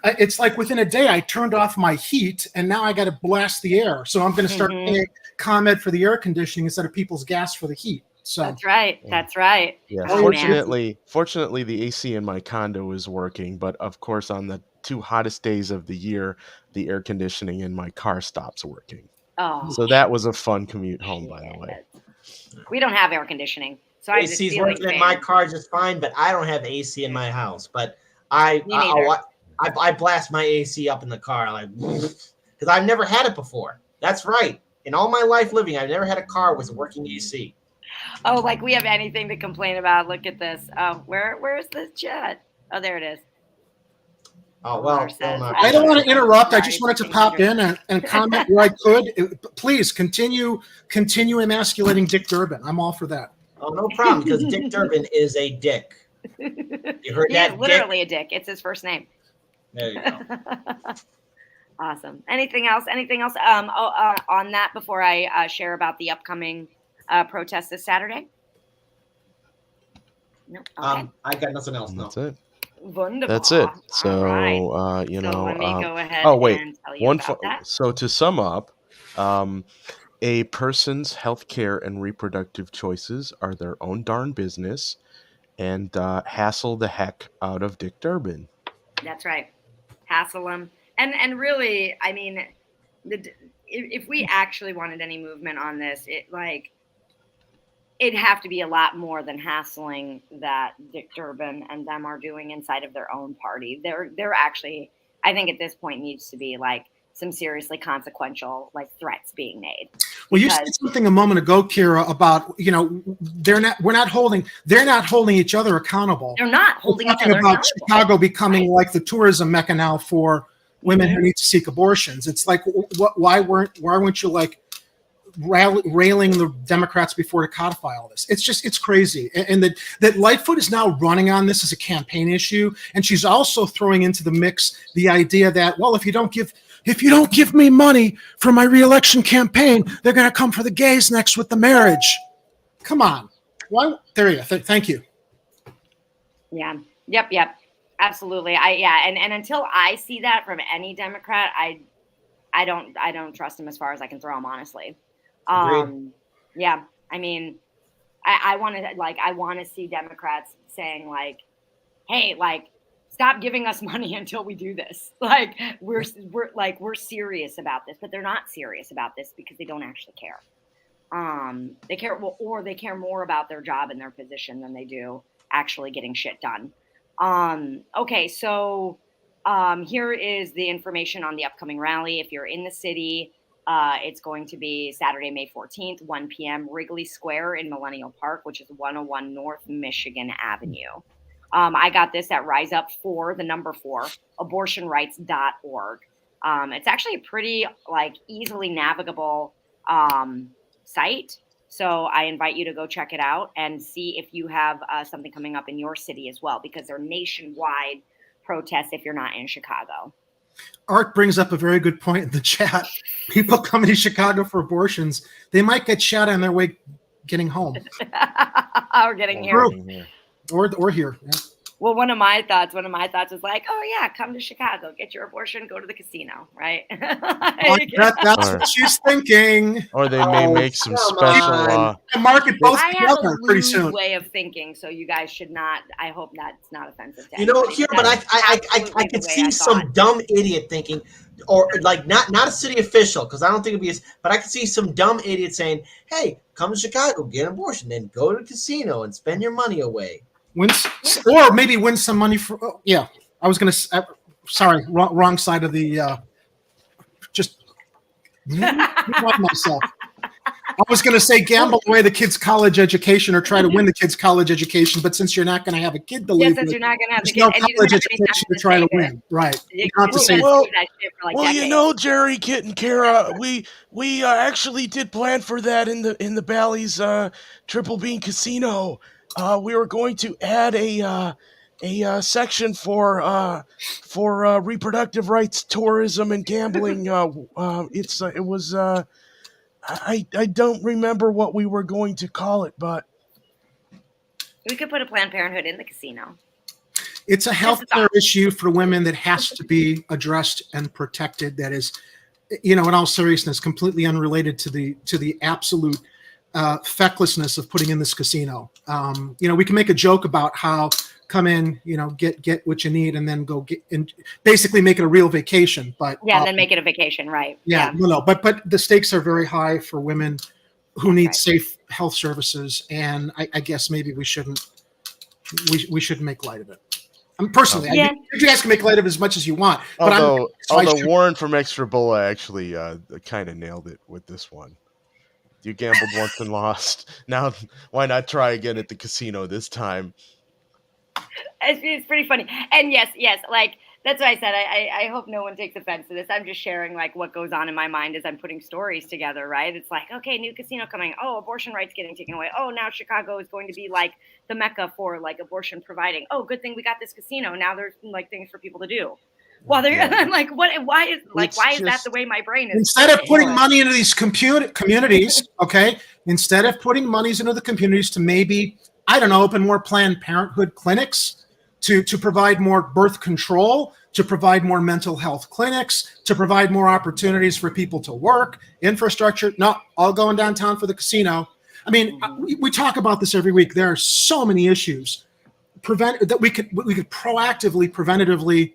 S4: It's like within a day I turned off my heat, and now I got to blast the air. So I'm going to start paying ComEd for the air conditioning instead of people's gas for the heat. So
S1: That's right. That's right.
S2: Yeah,
S1: Oh, man.
S2: fortunately, the AC in my condo is working, but of course, on the 2 hottest days of the year, the air conditioning in my car stops working.
S1: Oh,
S2: So that was a fun commute home, by the way.
S1: we don't have air conditioning, so I have this
S3: AC's
S1: ceiling
S3: working in
S1: fan.
S3: my car just fine, but I don't have AC in my house. But I blast my AC up in the car like because I've never had it before. That's right. In all my life living, I've never had a car with working AC.
S1: Oh, like we have anything to complain about. Look at this. Oh, where's this chat? Oh, there it is.
S3: Oh, well,
S4: I don't want to interrupt. I just wanted to pop in and comment where I could. Please continue emasculating Dick Durbin. I'm all for that.
S3: Oh, no problem, because Dick Durbin is a dick. You heard
S1: He
S3: that?
S1: is literally a dick. It's his first name.
S3: There you go.
S1: Awesome. Anything else? On that before I share about the upcoming protest this Saturday? No. Okay.
S3: I got nothing else. No.
S2: That's it.
S1: Wonderful.
S2: That's it. So,
S1: All right.
S2: so
S1: let me go ahead
S2: oh, wait.
S1: and tell you about that.
S2: So to sum up, a person's healthcare and reproductive choices are their own darn business, and hassle the heck out of Dick Durbin.
S1: That's right. Hassle him. And really, I mean, if we actually wanted any movement on this, it'd have to be a lot more than hassling that Dick Durbin and them are doing inside of their own party. They're actually, I think at this point needs to be like some seriously consequential threats being made.
S4: Well, you said something a moment ago, Kira, about they're not holding each other accountable.
S1: They're not holding each other
S4: about
S1: accountable.
S4: Chicago becoming like the tourism mecca now for women who need to seek abortions. It's like, why weren't you like railing the Democrats before to codify all this? It's crazy. And that Lightfoot is now running on this as a campaign issue. And she's also throwing into the mix the idea that, well, if you don't give me money for my reelection campaign, they're going to come for the gays next with the marriage. Come on. Why? There you go. Thank you.
S1: Yeah. Yep. Absolutely. And until I see that from any Democrat, I don't trust him as far as I can throw him, honestly. Yeah. I mean, I want to see Democrats saying like, hey, like, stop giving us money until we do this. Like we're serious about this, but they're not serious about this because they don't actually care. They care more about their job and their position than they do actually getting shit done. Okay, so here is the information on the upcoming rally. If you're in the city, it's going to be Saturday, May 14th, 1 p.m., Wrigley Square in Millennial Park, which is 101 North Michigan Avenue. I got this at RiseUp4, the number 4, abortionrights.org. It's actually a pretty easily navigable site. So I invite you to go check it out and see if you have something coming up in your city as well, because they're nationwide protests if you're not in Chicago.
S4: Art brings up a very good point in the chat. People coming to Chicago for abortions, they might get shot on their way getting home.
S1: Or getting here.
S4: Or here. Yeah.
S1: Well, one of my thoughts was like, oh yeah, come to Chicago, get your abortion, go to the casino, right?
S4: That's what she's thinking.
S2: Or they may make some special
S4: market both
S1: I have
S4: together
S1: a
S4: pretty
S1: loose
S4: soon.
S1: way of thinking, so you guys should not. I hope that's not offensive to
S3: Here, but I could see some dumb idiot thinking, or like not a city official, because I don't think it'd be. But I could see some dumb idiot saying, "Hey, come to Chicago, get an abortion, then go to the casino and spend your money away."
S4: Or maybe win some money for. Oh, yeah, I was gonna. Sorry, wrong side of the. Just myself. I was going to say gamble away the kid's college education or try to win the kid's college education, but since you're not going to have a kid to live with,
S1: you're not going to have
S4: there's no college education to try to win. Right.
S2: Well, Jerry, Kit, and Kara, we actually did plan for that in the Bally's Triple Bean Casino. We were going to add a section for reproductive rights, tourism, and gambling. I don't remember what we were going to call it, but
S1: We could put a Planned Parenthood in the casino.
S4: It's a healthcare issue for women that has to be addressed and protected. That is, in all seriousness, completely unrelated to the absolute fecklessness of putting in this casino. We can make a joke about how come in, get what you need, and then go get and basically make it a real vacation. But
S1: and then make it a vacation, right?
S4: No, but the stakes are very high for women who need safe health services, and I guess maybe we shouldn't make light of it. Personally, you guys can make light of it as much as you want.
S2: Although Warren from Extra Bola actually kind of nailed it with this one. You gambled once and lost. Now, why not try again at the casino this time?
S1: It's pretty funny. And yes, like that's what I said. I hope no one takes offense to this. I'm just sharing like what goes on in my mind as I'm putting stories together, right? It's like, okay, new casino coming. Oh, abortion rights getting taken away. Oh, now Chicago is going to be like the mecca for like abortion providing. Oh, good thing we got this casino. Now there's like things for people to do. Well, I'm like, what? Why is that the way my brain is?
S4: Instead of putting money into these communities, okay, instead of putting monies into the communities to maybe, I don't know, open more Planned Parenthood clinics, to provide more birth control, to provide more mental health clinics, to provide more opportunities for people to work, infrastructure. No, all going downtown for the casino. I mean, we talk about this every week. There are so many issues that we could proactively, preventatively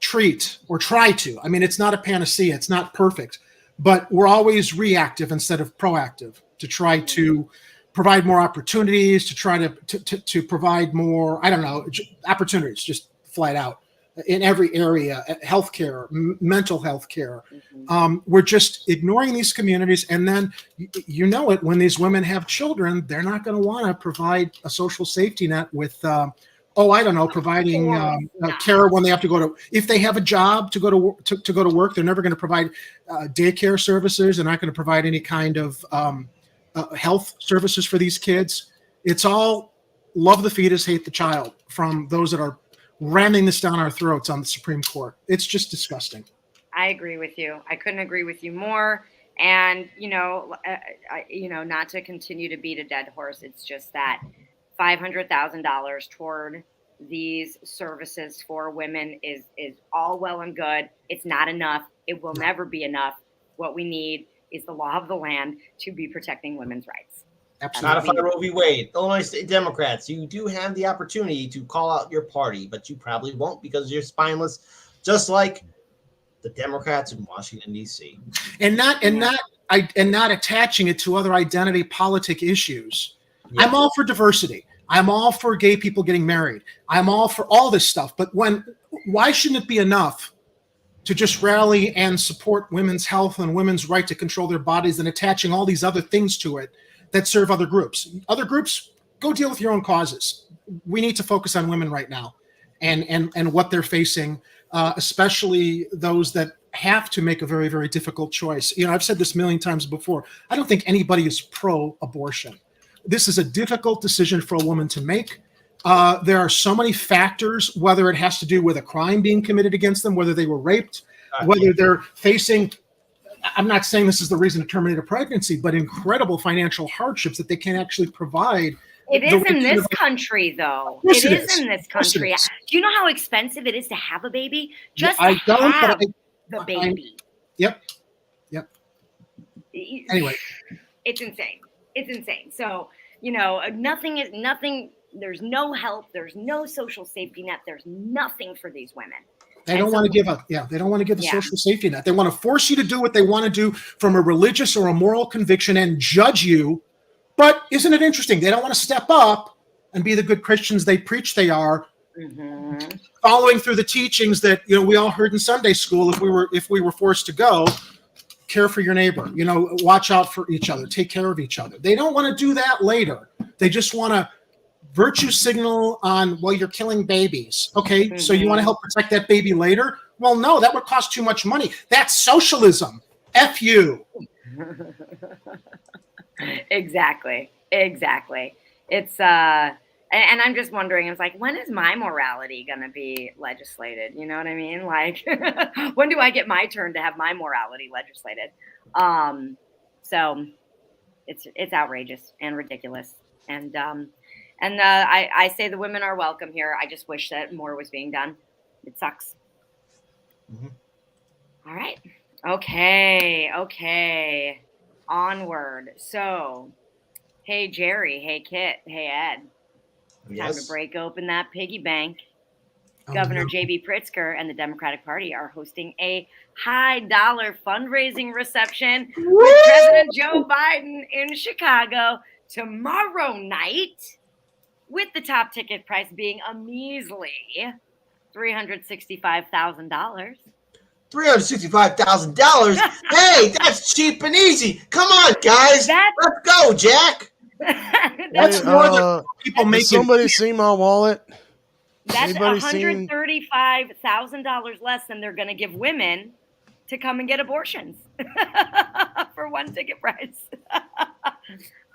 S4: treat or try to. I mean, it's not a panacea. It's not perfect, but we're always reactive instead of proactive to try to provide more opportunities, to try to provide more, I don't know, opportunities, just flat out in every area, healthcare, mental health care. We're just ignoring these communities. And then, when these women have children, they're not going to want to provide a social safety net with, providing care when they have to go to, if they have a job to go to work, they're never going to provide daycare services. They're not going to provide any kind of health services for these kids. It's all love the fetus, hate the child from those that are ramming this down our throats on the Supreme Court. It's just disgusting.
S1: I agree with you. I couldn't agree with you more. And, not to continue to beat a dead horse, it's just that $500,000 toward these services for women is all well and good. It's not enough. It will never be enough. What we need is the law of the land to be protecting women's rights.
S3: Absolutely. Not if Roe v. Wade. Illinois State Democrats, you do have the opportunity to call out your party, but you probably won't because you're spineless, just like the Democrats in Washington, D.C.
S4: And not attaching it to other identity politic issues. Yeah. I'm all for diversity. I'm all for gay people getting married. I'm all for all this stuff. But why shouldn't it be enough to just rally and support women's health and women's right to control their bodies and attaching all these other things to it that serve other groups? Other groups, go deal with your own causes. We need to focus on women right now and what they're facing, especially those that have to make a very, very difficult choice. I've said this a million times before. I don't think anybody is pro-abortion. This is a difficult decision for a woman to make. There are so many factors, whether it has to do with a crime being committed against them, whether they were raped, whether they're facing, I'm not saying this is the reason to terminate a pregnancy, but incredible financial hardships that they can't actually provide.
S1: It is in this country, though. It is in this country. Do you know how expensive it is to have a baby? Just to have the baby.
S4: Yep. Anyway.
S1: It's insane. It's insane. So, nothing. There's no help. There's no social safety net. There's nothing for these women.
S4: They don't want to give up. Yeah, they don't want to give a social safety net. They want to force you to do what they want to do from a religious or a moral conviction and judge you. But isn't it interesting? They don't want to step up and be the good Christians they preach they are, following through the teachings that we all heard in Sunday school. If we were forced to go, care for your neighbor. Watch out for each other. Take care of each other. They don't want to do that later. They just want to virtue signal on, well, you're killing babies. Okay, so you want to help protect that baby later? Well, no, that would cost too much money. That's socialism. F you.
S1: Exactly. It's and I'm just wondering, it's like, when is my morality going to be legislated? You know what I mean? Like, when do I get my turn to have my morality legislated? So it's outrageous and ridiculous. And And I say the women are welcome here. I just wish that more was being done. It sucks.
S3: Mhm.
S1: All right. Okay. Onward. So, hey, Jerry. Hey, Kit. Hey, Ed. Time to
S3: Yes.
S1: break open that piggy bank.
S4: Oh,
S1: Governor
S4: no.
S1: J.B. Pritzker and the Democratic Party are hosting a high-dollar fundraising reception with President Joe Biden in Chicago tomorrow night, with the top ticket price being a measly $365,000.
S3: $365,000. Hey, that's cheap and easy. Come on, guys.
S1: That's
S3: Let's go, Jack.
S1: that's
S2: Hey,
S4: more than people
S2: has
S4: making.
S2: somebody seen my wallet? Anybody seen?
S1: $135,000 less than they're going to give women to come and get abortions for one ticket price.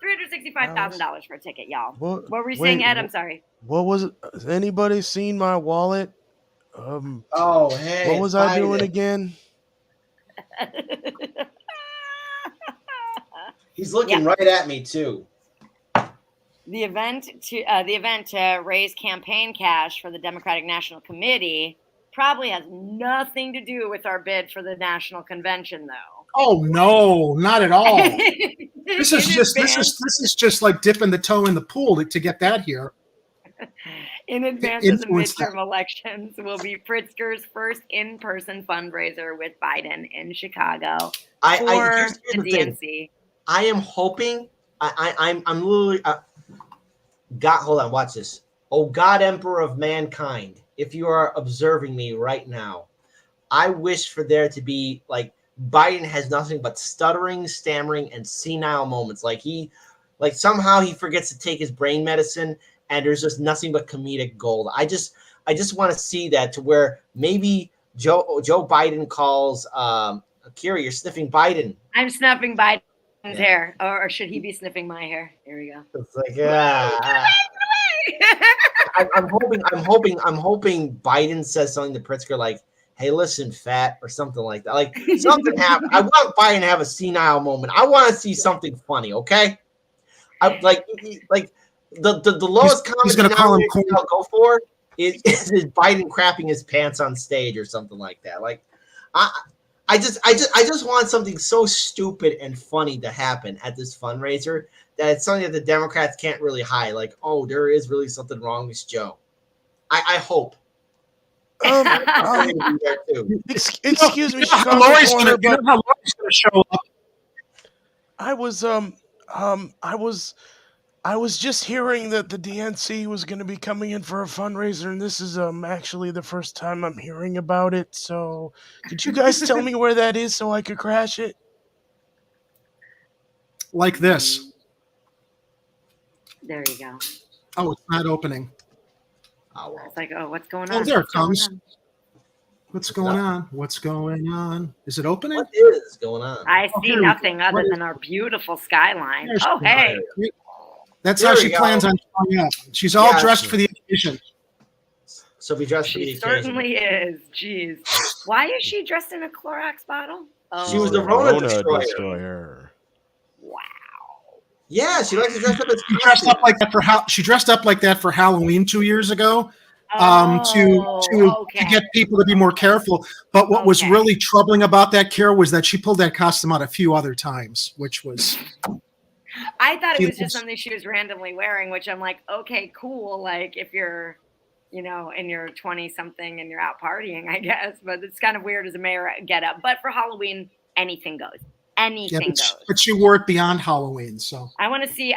S1: $365,000 for a ticket, y'all. What were you saying, Ed? I'm sorry.
S2: What was it? Has anybody seen my wallet?
S3: Oh, hey.
S2: What was I doing again?
S3: He's looking right at me too.
S1: The event to raise campaign cash for the Democratic National Committee probably has nothing to do with our bid for the national convention, though.
S4: Oh no, not at all. This is just like dipping the toe in the pool to get that here.
S1: In advance of the midterm elections will be Pritzker's first in-person fundraiser with Biden in Chicago for the DNC.
S3: I am hoping. I'm literally. God, hold on. Watch this. Oh God, Emperor of mankind, if you are observing me right now, I wish for there to be like Biden has nothing but stuttering, stammering, and senile moments. Like somehow he forgets to take his brain medicine, and there's just nothing but comedic gold. I just want to see that to where maybe Joe Biden calls Kira, you're sniffing Biden.
S1: I'm sniffing Biden's hair, or should he be sniffing my hair? Here we go.
S3: It's like I'm hoping Biden says something to Pritzker like, "Hey, listen, fat," or something like that. Like something happen. I want Biden to have a senile moment. I want to see something funny. Okay, I like the lowest comment I'll go for is Biden crapping his pants on stage or something like that. Like I just want something so stupid and funny to happen at this fundraiser that it's something that the Democrats can't really hide. Like, oh, there is really something wrong with Joe. I hope.
S2: Excuse me,
S4: Lori's going to show up.
S2: I was just hearing that the DNC was going to be coming in for a fundraiser, and this is actually the first time I'm hearing about it. So, could you guys tell me where that is so I could crash it?
S4: Like this.
S1: There you go.
S4: Oh, it's not opening.
S3: Oh, well.
S1: It's like, oh, what's going on?
S4: Oh, there it comes. What's going on? What's going on? Is it opening?
S3: What is going on?
S1: I see nothing other than our beautiful skyline. Oh, hey.
S4: That's how she plans on showing up. She's all dressed for the occasion.
S3: So be dressed for the occasion.
S1: She certainly is. Jeez. Why is she dressed in a Clorox bottle? Oh,
S3: she was the Rona destroyer.
S1: Wow.
S3: Yeah, she likes to dress up as
S4: she dressed up like that for Halloween 2 years ago. To get people to be more careful. But what was really troubling about that, Kara, was that she pulled that costume out a few other times, which was.
S1: I thought it was just something she was randomly wearing, which I'm like, okay, cool. Like if you're, in your 20-something and you're out partying, I guess. But it's kind of weird as a mayor getup. But for Halloween, anything goes. Anything goes.
S4: But she wore it beyond Halloween, so.
S1: I want to see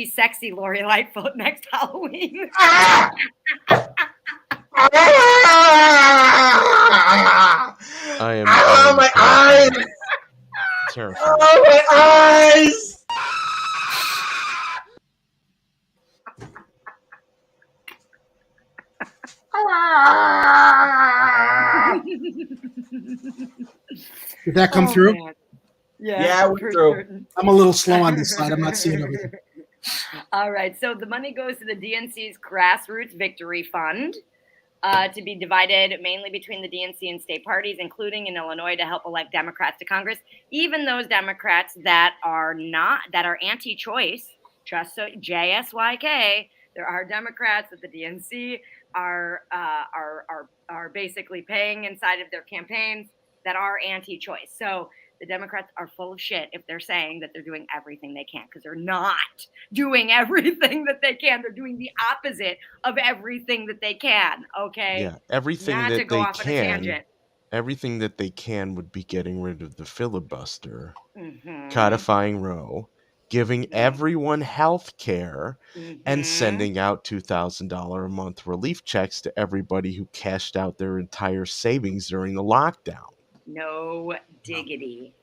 S1: sexy Lori Lightfoot next Halloween.
S2: I am.
S3: Oh, my eyes!
S2: Terrifying.
S3: Oh, my eyes!
S4: Did that come through?
S1: Man. Yeah,
S3: it went through.
S1: Certain.
S4: I'm a little slow on this side. I'm not seeing everything.
S1: All right. So the money goes to the DNC's Grassroots Victory Fund to be divided mainly between the DNC and state parties, including in Illinois, to help elect Democrats to Congress, even those Democrats that are anti-choice, just so JSYK, There are Democrats at the DNC are basically paying inside of their campaigns that are anti-choice. So the Democrats are full of shit if they're saying that they're doing everything they can, because they're not doing everything that they can. They're doing the opposite of everything that they can. Okay.
S2: Yeah, everything
S1: Not to
S2: that
S1: go
S2: they
S1: off on a
S2: can,
S1: tangent.
S2: everything that they can would be getting rid of the filibuster,
S1: Mhm.
S2: codifying Roe, giving everyone health care, and
S1: Mhm.
S2: sending out $2,000 a month relief checks to everybody who cashed out their entire savings during the lockdown.
S1: No diggity.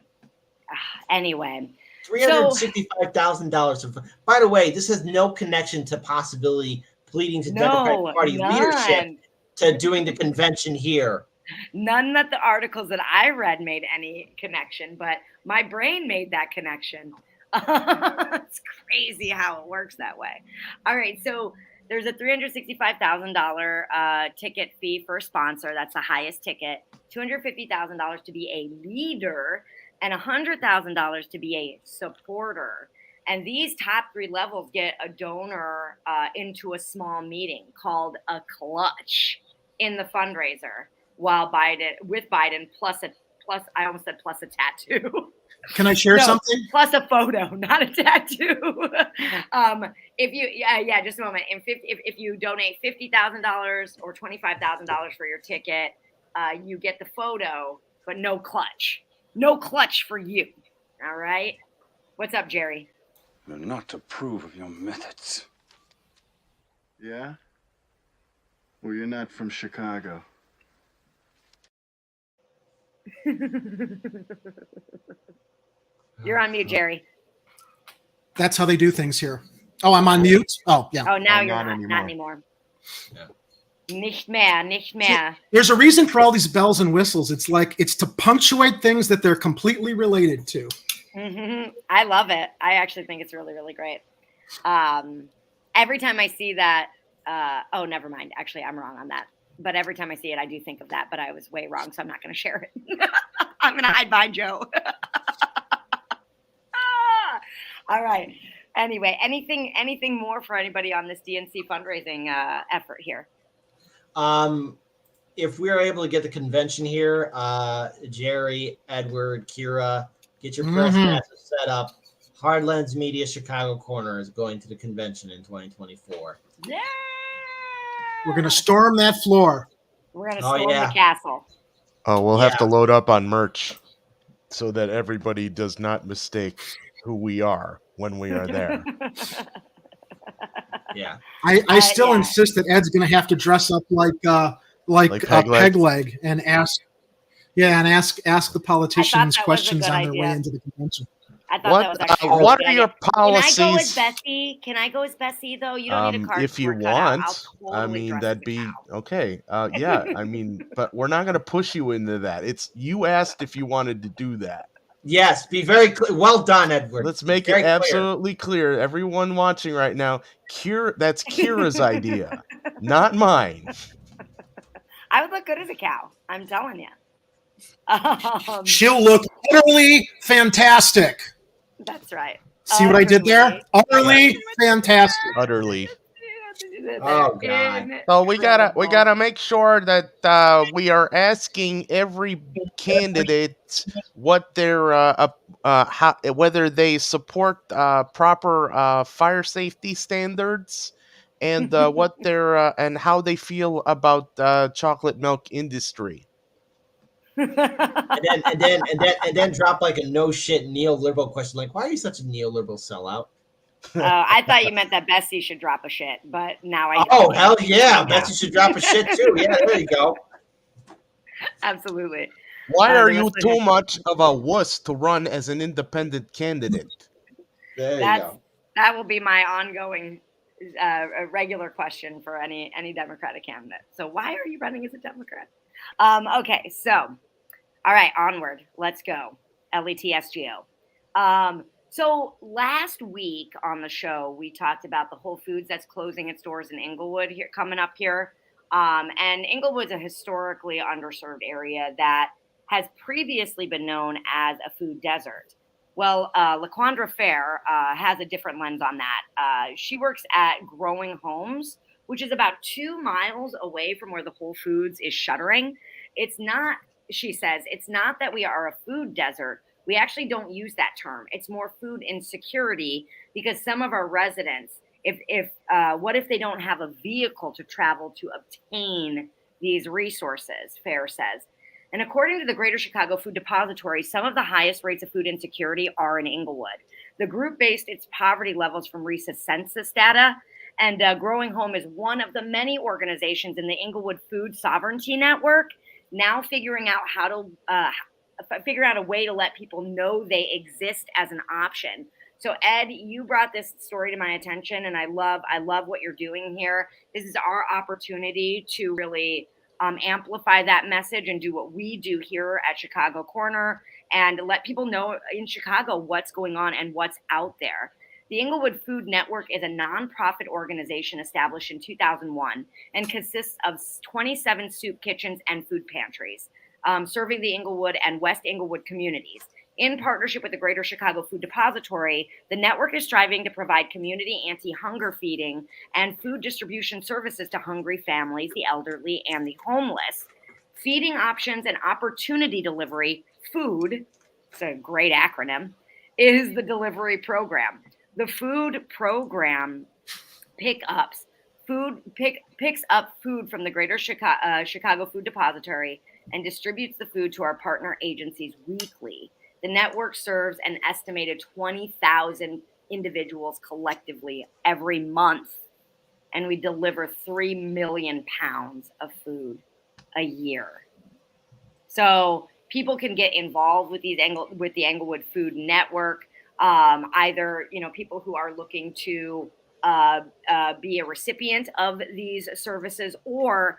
S1: Anyway,
S3: $365,000. By the way, this has no connection to possibility pleading to Democratic Party leadership
S1: none.
S3: to doing the convention here.
S1: None that the articles that I read made any connection, but my brain made that connection. It's crazy how it works that way. All right, so there's a $365,000 ticket fee for a sponsor. That's the highest ticket. $250,000 to be a leader, and $100,000 to be a supporter. And these top three levels get a donor into a small meeting called a clutch in the fundraiser, while Biden plus I almost said plus a tattoo.
S4: Can I share something?
S1: Plus a photo, not a tattoo. If you, just a moment. If you donate $50,000 or $25,000 for your ticket, you get the photo, but no clutch. No clutch for you. All right. What's up, Jerry?
S7: You're not to approve of your methods.
S8: Yeah? Well, you're not from Chicago.
S1: You're on mute, Jerry.
S4: That's how they do things here. Oh, I'm on mute? Oh, yeah.
S1: Oh, now you're
S8: not
S1: not.
S8: anymore.
S1: Not anymore.
S3: Yeah.
S1: Nicht mehr, nicht mehr.
S4: There's a reason for all these bells and whistles. It's like it's to punctuate things that they're completely related to.
S1: Mm-hmm. I love it. I actually think it's really, really great. Every time I see that, oh, never mind. Actually, I'm wrong on that. But every time I see it, I do think of that. But I was way wrong, so I'm not going to share it. I'm going to hide behind Joe. All right. Anyway, anything more for anybody on this DNC fundraising effort here?
S3: If we're able to get the convention here, Jerry, Edward, Kira, get your press passes set up. Hardlands Media Chicago Corner is going to the convention in 2024.
S1: Yeah.
S4: We're going to storm that floor.
S1: We're going to storm the castle.
S2: Oh, we'll have to load up on merch so that everybody does not mistake who we are when we are there.
S3: Yeah.
S4: I still insist that Ed's going to have to dress up like Peg Leg and ask the politicians questions on their way into the convention.
S1: I thought that was actually
S2: what are your policies?
S1: Can I go as Bessie though? You don't need a card.
S2: If you want, I mean, that'd be okay. Yeah, I mean, but we're not going to push you into that. It's you asked if you wanted to do that.
S3: Yes, be very clear. Well done, Edward.
S2: Let's make it absolutely clear. Everyone watching right now, that's Kira's idea, not mine.
S1: I would look good as a cow. I'm telling you.
S4: She'll look utterly fantastic.
S1: That's right.
S4: See what I did there? Utterly fantastic.
S2: Utterly.
S3: Oh God!
S2: So we gotta make sure that we are asking every candidate what their whether they support proper fire safety standards and what their and how they feel about chocolate milk industry.
S3: and then drop like a no shit neoliberal question like, why are you such a neoliberal sellout?
S1: I thought you meant that Bessie should drop a shit, but now I.
S3: Oh hell yeah, Bessie should drop a shit too. Yeah, there you go.
S1: Absolutely.
S2: Why are you too much of a wuss to run as an independent candidate?
S3: There you go.
S1: That will be my ongoing regular question for any Democratic candidate. So why are you running as a Democrat? Okay, so, all right, onward. Let's go. LETSGO. So last week on the show, we talked about the Whole Foods that's closing its doors in Englewood here, coming up here. And Englewood's a historically underserved area that has previously been known as a food desert. Well, LaQuandra Fair has a different lens on that. She works at Growing Homes, which is about 2 miles away from where the Whole Foods is shuttering. It's not, she says, it's not that we are a food desert. We actually don't use that term. It's more food insecurity because some of our residents, what if they don't have a vehicle to travel to obtain these resources, Fair says. And according to the Greater Chicago Food Depository, some of the highest rates of food insecurity are in Englewood. The group based its poverty levels from recent census data, and Growing Home is one of the many organizations in the Inglewood Food Sovereignty Network now figuring out how to figure out a way to let people know they exist as an option. So Ed, you brought this story to my attention, and I love what you're doing here. This is our opportunity to really amplify that message and do what we do here at Chicago Corner and let people know in Chicago what's going on and what's out there. The Inglewood Food Network is a nonprofit organization established in 2001 and consists of 27 soup kitchens and food pantries, serving the Inglewood and West Englewood communities. In partnership with the Greater Chicago Food Depository, the network is striving to provide community anti-hunger feeding and food distribution services to hungry families, the elderly, and the homeless. Feeding options and opportunity delivery, FOOD, it's a great acronym, is the delivery program. The food program picks up food from the Greater Chicago Food Depository and distributes the food to our partner agencies weekly. The network serves an estimated 20,000 individuals collectively every month, and we deliver 3 million pounds of food a year. So people can get involved with the Englewood Food Network. Either people who are looking to be a recipient of these services, or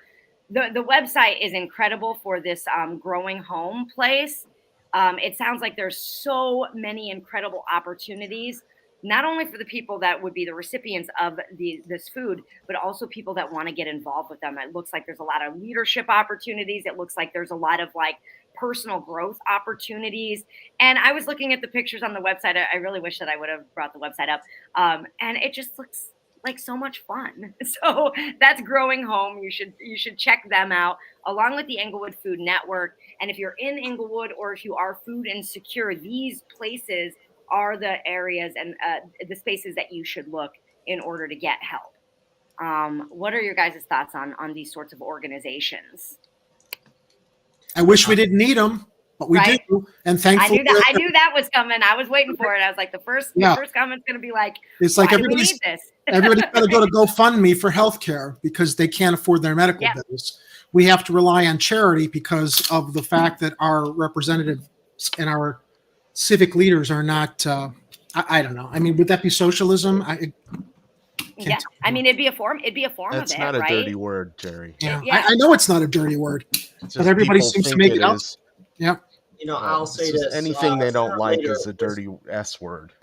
S1: the website is incredible for this Growing Home place. It sounds like there's so many incredible opportunities, not only for the people that would be the recipients of this food, but also people that want to get involved with them. It looks like there's a lot of leadership opportunities. It looks like there's a lot of personal growth opportunities. And I was looking at the pictures on the website. I really wish that I would have brought the website up. And it just looks like so much fun. So that's Growing Home. You should check them out along with the Englewood Food Network. And if you're in Inglewood or if you are food insecure, these places are the areas and the spaces that you should look in order to get help. What are your guys' thoughts on these sorts of organizations?
S4: I wish we didn't need them, but we do. And thankfully,
S1: I knew that was coming. I was waiting for it. I was like, the first comment's going to be like,
S4: it's like
S1: everybody's
S4: everybody's got to go to GoFundMe for healthcare because they can't afford their medical bills. We have to rely on charity because of the fact that our representatives and our civic leaders are not. I don't know. I mean, would that be socialism?
S1: I mean, it'd be a form of it.
S2: That's not a dirty word, Jerry.
S4: Yeah. I know it's not a dirty word, but everybody seems to make it up. Yeah.
S3: I'll say this:
S2: anything they don't like is a dirty S word.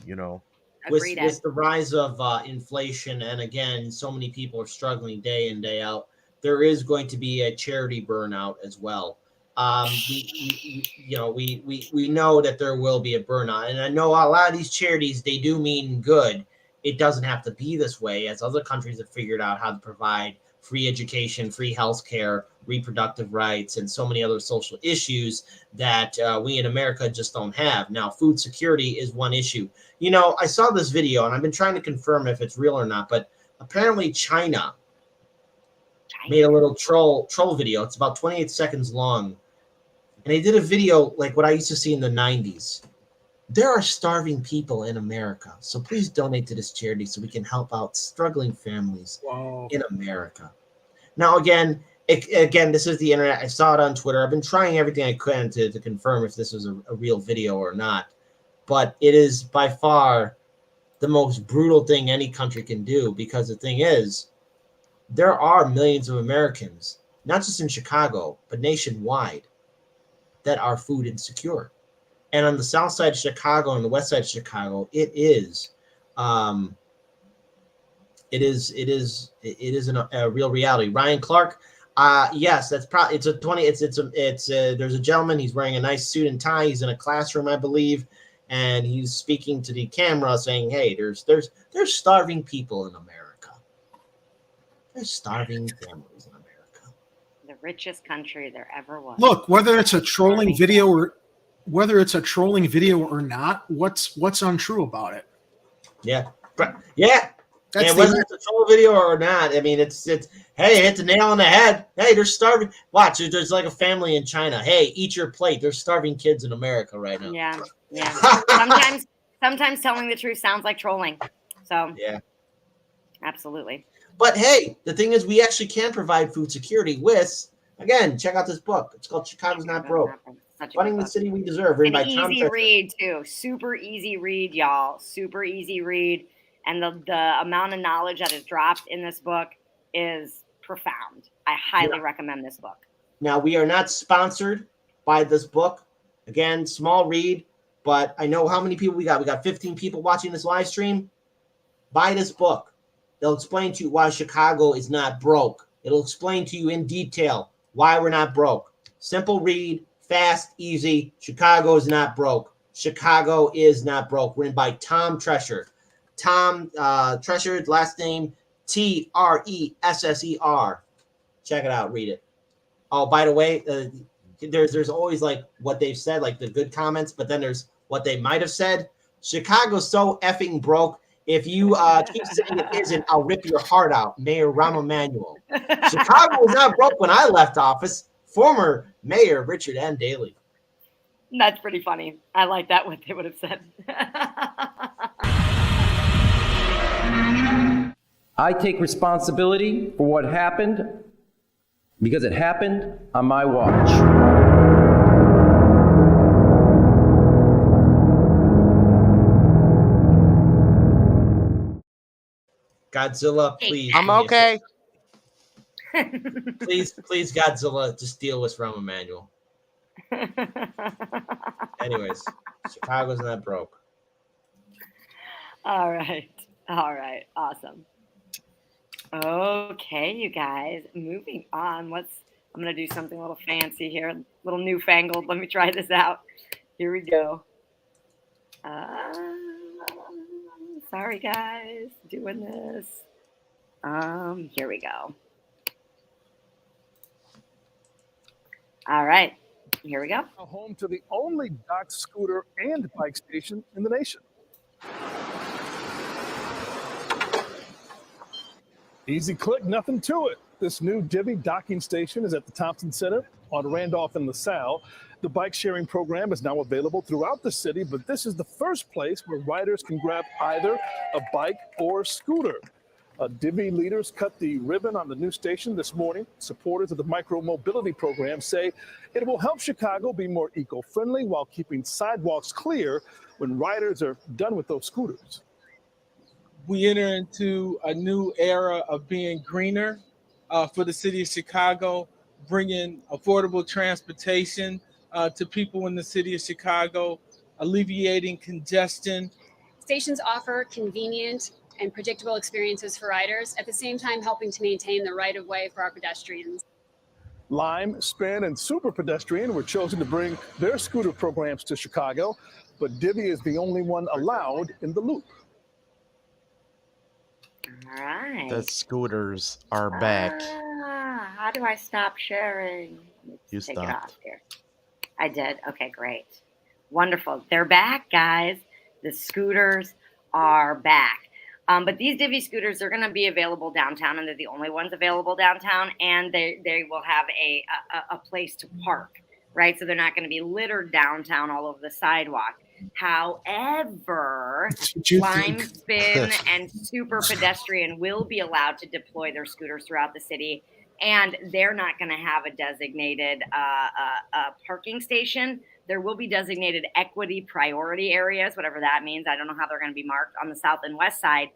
S3: With the rise of inflation, and again, so many people are struggling day in, day out. There is going to be a charity burnout as well. We know that there will be a burnout, and I know a lot of these charities, they do mean good. It doesn't have to be this way, as other countries have figured out how to provide free education, free health care, reproductive rights, and so many other social issues that we in America just don't have. Now, food security is one issue. I saw this video, and I've been trying to confirm if it's real or not, but apparently China made a little troll video. It's about 28 seconds long. And they did a video like what I used to see in the 90s. There are starving people in America, so please donate to this charity so we can help out struggling families in America. Now, again, this is the internet. I saw it on Twitter. I've been trying everything I can to confirm if this was a real video or not. But it is by far the most brutal thing any country can do, because the thing is, there are millions of Americans, not just in Chicago, but nationwide, that are food insecure. And on the south side of Chicago and the west side of Chicago, it is a real reality. Ryan Clark, yes, that's probably there's a gentleman. He's wearing a nice suit and tie. He's in a classroom, I believe, and he's speaking to the camera saying, hey, there's starving people in America. There's starving families in America.
S1: The richest country there ever was.
S4: Look, whether it's a trolling video or not, what's untrue about it?
S3: Yeah. Yeah.
S4: That's
S3: and whether it's a troll video or not, I mean, it's hey, hit the nail on the head. Hey, they're starving. Watch, there's like a family in China. Hey, eat your plate. There's starving kids in America right now.
S1: Yeah. Sometimes telling the truth sounds like trolling. So
S3: yeah,
S1: absolutely.
S3: But hey, the thing is, we actually can provide food security with. Again, check out this book. It's called Chicago's Not Broke. Funding the City We Deserve. Written by Tom
S1: easy
S3: Pritzker.
S1: read too. Super easy read, y'all. Super easy read. And the amount of knowledge that is dropped in this book is profound. I highly recommend this book.
S3: Now, we are not sponsored by this book. Again, small read, but I know how many people we got. We got 15 people watching this live stream. Buy this book. They'll explain to you why Chicago is not broke. It'll explain to you in detail why we're not broke. Simple read, fast, easy. Chicago is not broke. Chicago is not broke. Written by Tom Pritzker. Tom Pritzker, last name Tresser. Check it out. Read it. Oh, by the way, there's always like what they've said, like the good comments, but then there's what they might have said. Chicago's so effing broke. If you keep saying it isn't, I'll rip your heart out. Mayor Rahm Emanuel. Chicago was not broke when I left office. Former Mayor Richard M. Daley.
S1: That's pretty funny. I like that, what they would have said.
S9: I take responsibility for what happened because it happened on my watch.
S3: Godzilla, please.
S2: I'm okay.
S3: Please, Godzilla, just deal with Rahm Emanuel. Anyways, Chicago's not broke.
S1: All right. Awesome. Okay, you guys, moving on. I'm going to do something a little fancy here, a little newfangled. Let me try this out. Here we go. Sorry, guys, doing this. Here we go. All right, here we go.
S10: Home to the only docked scooter and bike station in the nation. Easy click, nothing to it. This new Divvy docking station is at the Thompson Center on Randolph and LaSalle. The bike sharing program is now available throughout the city, but this is the first place where riders can grab either a bike or scooter. Divvy leaders cut the ribbon on the new station this morning. Supporters of the micro-mobility program say it will help Chicago be more eco-friendly while keeping sidewalks clear when riders are done with those scooters.
S11: We enter into a new era of being greener for the city of Chicago, bringing affordable transportation to people in the city of Chicago, alleviating congestion.
S12: Stations offer convenient and predictable experiences for riders, at the same time helping to maintain the right-of-way for our pedestrians.
S10: Lime, Spin, and Super Pedestrian were chosen to bring their scooter programs to Chicago, but Divvy is the only one allowed in the loop.
S1: All right.
S2: The scooters are back.
S1: How do I stop sharing?
S2: You
S1: Take
S2: stopped.
S1: it off here. I did. Okay, great. Wonderful. They're back, guys. The scooters are back. But these Divvy scooters, they're going to be available downtown, and they're the only ones available downtown, and they will have a place to park, right? So they're not going to be littered downtown all over the sidewalk. However, Lime, Spin, and Super Pedestrian will be allowed to deploy their scooters throughout the city, and they're not going to have a designated parking station. There will be designated equity priority areas, whatever that means. I don't know how they're going to be marked on the south and west side,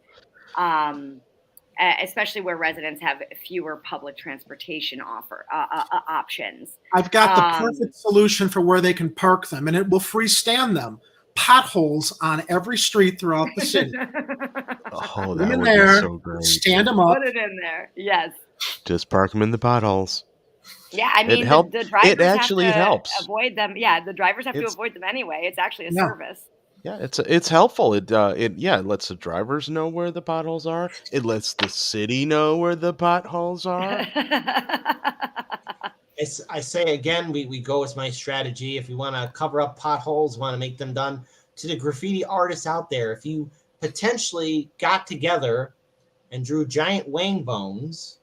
S1: especially where residents have fewer public transportation options.
S4: I've got the perfect solution for where they can park them, and it will freestand them. Potholes on every street throughout the city.
S2: Oh,
S4: Put
S2: that
S4: them in
S2: would
S4: there,
S2: be so great.
S4: stand them up.
S1: Put it in there. Yes.
S2: Just park them in the potholes.
S1: Yeah, I mean, the drivers
S2: It actually
S1: have to
S2: helps.
S1: avoid them. Yeah, the drivers have to avoid them anyway. It's actually a service.
S2: Yeah, it's helpful. It lets the drivers know where the potholes are. It lets the city know where the potholes are.
S3: I say again, we go with my strategy. If you want to cover up potholes, want to make them done, to the graffiti artists out there, if you potentially got together and drew giant wang bones,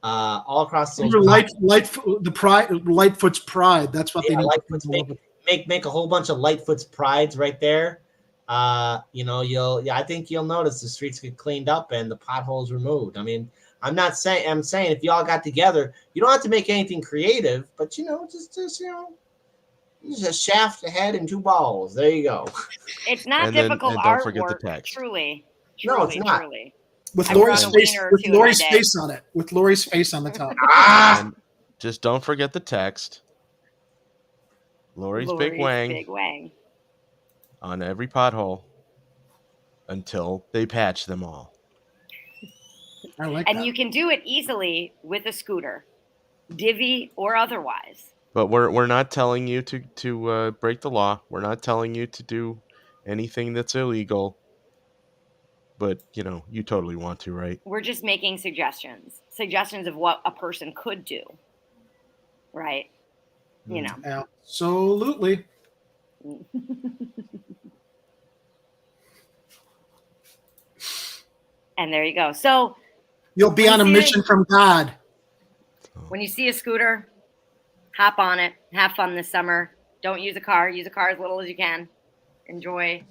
S3: all across those
S4: Lightfoot's Pride. That's what they need.
S3: Lightfoot's make a whole bunch of Lightfoot's Prides right there. I think you'll notice the streets get cleaned up and the potholes removed. I mean, I'm saying if y'all got together, you don't have to make anything creative, but just a shaft, a head, and two balls. There you go.
S1: It's not difficult artwork. Truly.
S3: No, it's not.
S1: Truly.
S4: With Lori's face on it. With Lori's face on the top.
S2: And just don't forget the text. Lori's Big Wang on every pothole until they patch them all.
S4: I like that.
S1: And you can do it easily with a scooter, Divvy or otherwise.
S2: But we're not telling you to break the law. We're not telling you to do anything that's illegal. But, you totally want to, right?
S1: We're just making suggestions of what a person could do, right?
S4: Absolutely.
S1: And there you go. So
S4: you'll be on a mission from God.
S1: When you see a scooter, hop on it. Have fun this summer. Don't use a car. Use a car as little as you can. Enjoy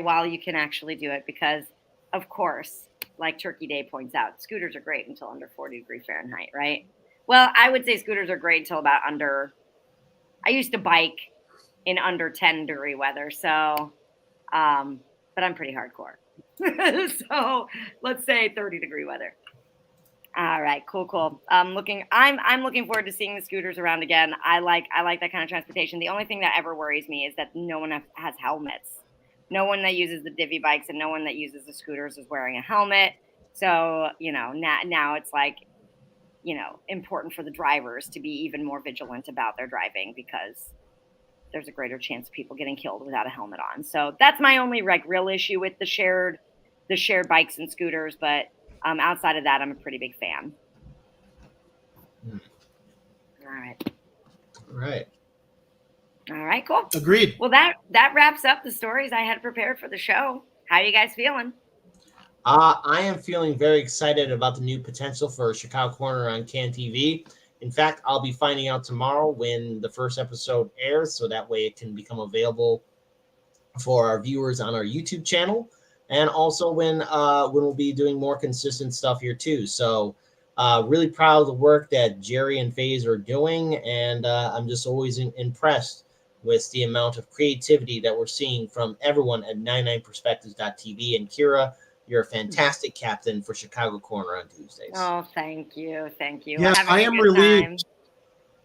S1: while you can actually do it, because of course, like Turkey Day points out, scooters are great until under 40 degrees Fahrenheit, right? Well, I would say scooters are great until about I used to bike in under 10 degree weather. So, but I'm pretty hardcore. So let's say 30 degree weather. All right, cool. I'm looking forward to seeing the scooters around again. I like that kind of transportation. The only thing that ever worries me is that no one has helmets. No one that uses the Divvy bikes and no one that uses the scooters is wearing a helmet. So, now it's important for the drivers to be even more vigilant about their driving, because there's a greater chance of people getting killed without a helmet on. So that's my only real issue with the shared bikes and scooters. But outside of that, I'm a pretty big fan. All right, cool.
S4: Agreed.
S1: Well, that wraps up the stories I had prepared for the show. How are you guys feeling?
S3: I am feeling very excited about the new potential for Chicago Corner on Can TV. In fact, I'll be finding out tomorrow when the first episode airs, so that way it can become available for our viewers on our YouTube channel, and also when we'll be doing more consistent stuff here too. So really proud of the work that Jerry and FaZe are doing, and I'm just always impressed with the amount of creativity that we're seeing from everyone at 99perspectives.tv. And Kira, you're a fantastic captain for Chicago Corner on Tuesdays.
S1: Oh, thank you.
S4: Yes, I am relieved.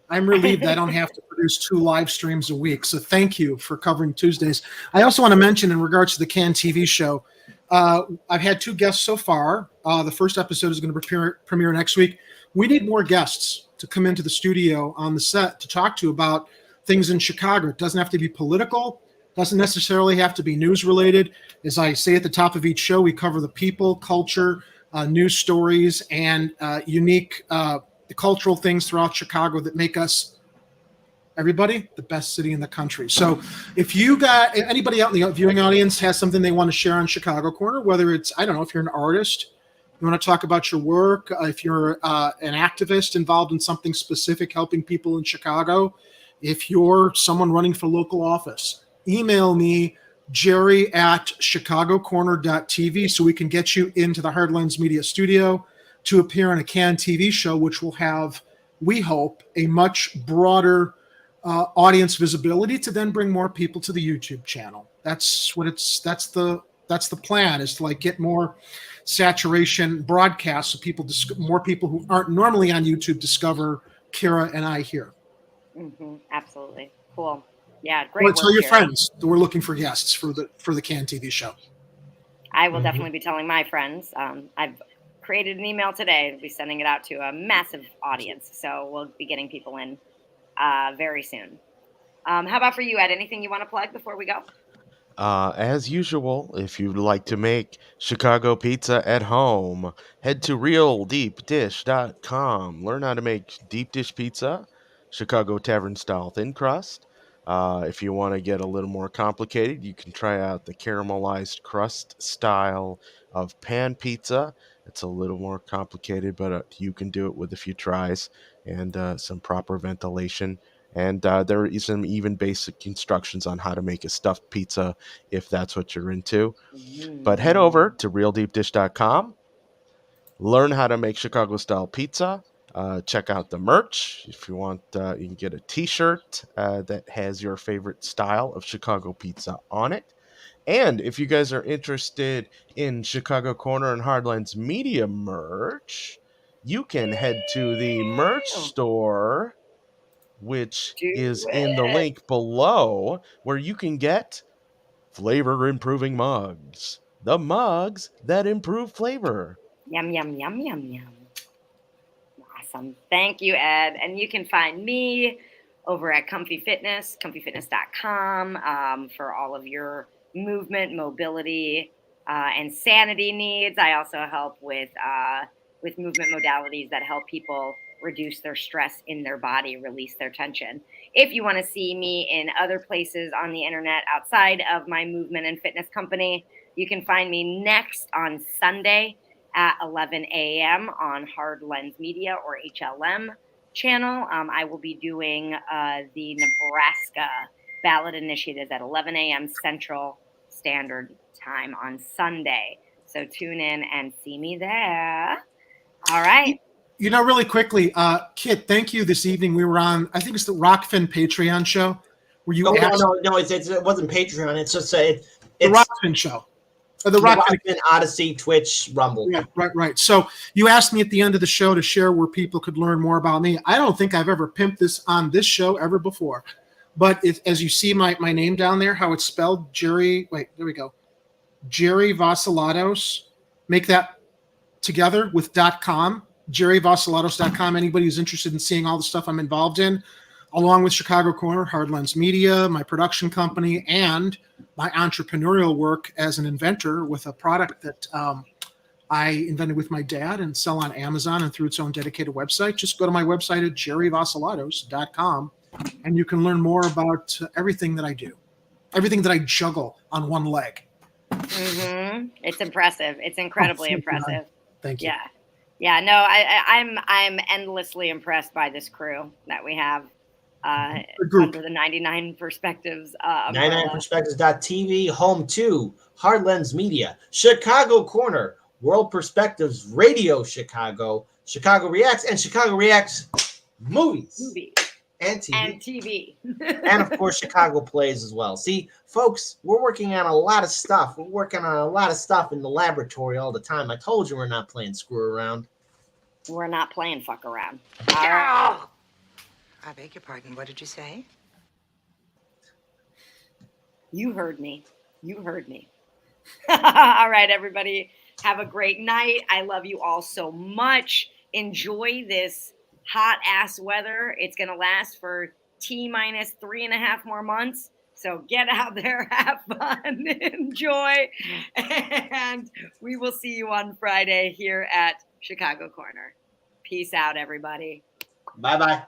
S4: I'm relieved I don't have to produce 2 live streams a week. So thank you for covering Tuesdays. I also want to mention, in regards to the Can TV show, I've had 2 guests so far. The first episode is going to premiere next week. We need more guests to come into the studio on the set to talk to about things in Chicago. It doesn't have to be political. Doesn't necessarily have to be news related. As I say at the top of each show, we cover the people, culture, news stories, and unique cultural things throughout Chicago that make us, everybody, the best city in the country. So if you got anybody out in the viewing audience has something they want to share on Chicago Corner, whether it's, I don't know, if you're an artist, you want to talk about your work, if you're an activist involved in something specific, helping people in Chicago, if you're someone running for local office, email me, jerry@chicagocorner.tv, so we can get you into the Hardlines Media Studio to appear on a Can TV show, which will have, we hope, a much broader audience visibility to then bring more people to the YouTube channel. That's the plan, is to get more saturation broadcast, so more people who aren't normally on YouTube discover Kira and I here.
S1: Absolutely. Cool. Yeah, great.
S4: Well, tell your friends that we're looking for guests for the Can TV show.
S1: I will definitely be telling my friends. I've created an email today. I'll be sending it out to a massive audience. So we'll be getting people in very soon. How about for you, Ed? Anything you want to plug before we go?
S2: As usual, if you'd like to make Chicago pizza at home, head to realdeepdish.com. Learn how to make deep dish pizza, Chicago tavern style thin crust. If you want to get a little more complicated, you can try out the caramelized crust style of pan pizza. It's a little more complicated, but you can do it with a few tries and some proper ventilation. And there is some even basic instructions on how to make a stuffed pizza if that's what you're into. But head over to realdeepdish.com, learn how to make Chicago style pizza. Check out the merch. If you want, you can get a t-shirt that has your favorite style of Chicago pizza on it. And if you guys are interested in Chicago Corner and Hardlines Media merch, you can head to the merch store, which is in the link below, where you can get flavor improving mugs. The mugs that improve flavor.
S1: Yum, yum, yum, yum, yum. Awesome. Thank you, Ed. And you can find me over at Comfy Fitness, comfyfitness.com, for all of your movement, mobility, and sanity needs. I also help with movement modalities that help people reduce their stress in their body, release their tension. If you want to see me in other places on the internet outside of my movement and fitness company, you can find me next on Sunday at 11 a.m. on Hard Lens Media or HLM channel. I will be doing the Nebraska ballot initiatives at 11 a.m. Central Standard Time on Sunday. So tune in and see me there. All right.
S4: You know, really quickly, Kit, thank you this evening. We were on, I think it's the Rockfin Patreon show. Where you
S3: no, it wasn't Patreon. It's just the
S4: Rockfin show. The
S3: Rockfin Odyssey, Twitch, Rumble.
S4: Yeah, right. So you asked me at the end of the show to share where people could learn more about me. I don't think I've ever pimped this on this show ever before. But as you see my name down there, how it's spelled, Jerry, wait, there we go. Jerry Vassilatos. Make that together with .com. JerryVassilatos.com. Anybody who's interested in seeing all the stuff I'm involved in, along with Chicago Corner, Hard Lens Media, my production company, and my entrepreneurial work as an inventor with a product that I invented with my dad and sell on Amazon and through its own dedicated website. Just go to my website at JerryVassilatos.com, and you can learn more about everything that I do, everything that I juggle on one leg.
S1: Mm-hmm. It's impressive. It's incredibly impressive.
S4: Thank you.
S1: Yeah. No, I'm endlessly impressed by this crew that we have under the 99 Perspectives.
S3: 99perspectives.tv, home to Hard Lens Media, Chicago Corner, World Perspectives Radio Chicago, Chicago Reacts, and Chicago Reacts Movies. And TV. And, of course, Chicago Plays as well. See, folks, we're working on a lot of stuff. We're working on a lot of stuff in the laboratory all the time. I told you we're not playing screw around.
S1: We're not playing fuck around.
S13: I beg your pardon. What did you say?
S1: You heard me. All right, everybody. Have a great night. I love you all so much. Enjoy this hot ass weather. It's going to last for T-minus 3.5 more months. So get out there, have fun, enjoy. And we will see you on Friday here at Chicago Corner. Peace out, everybody.
S3: Bye-bye.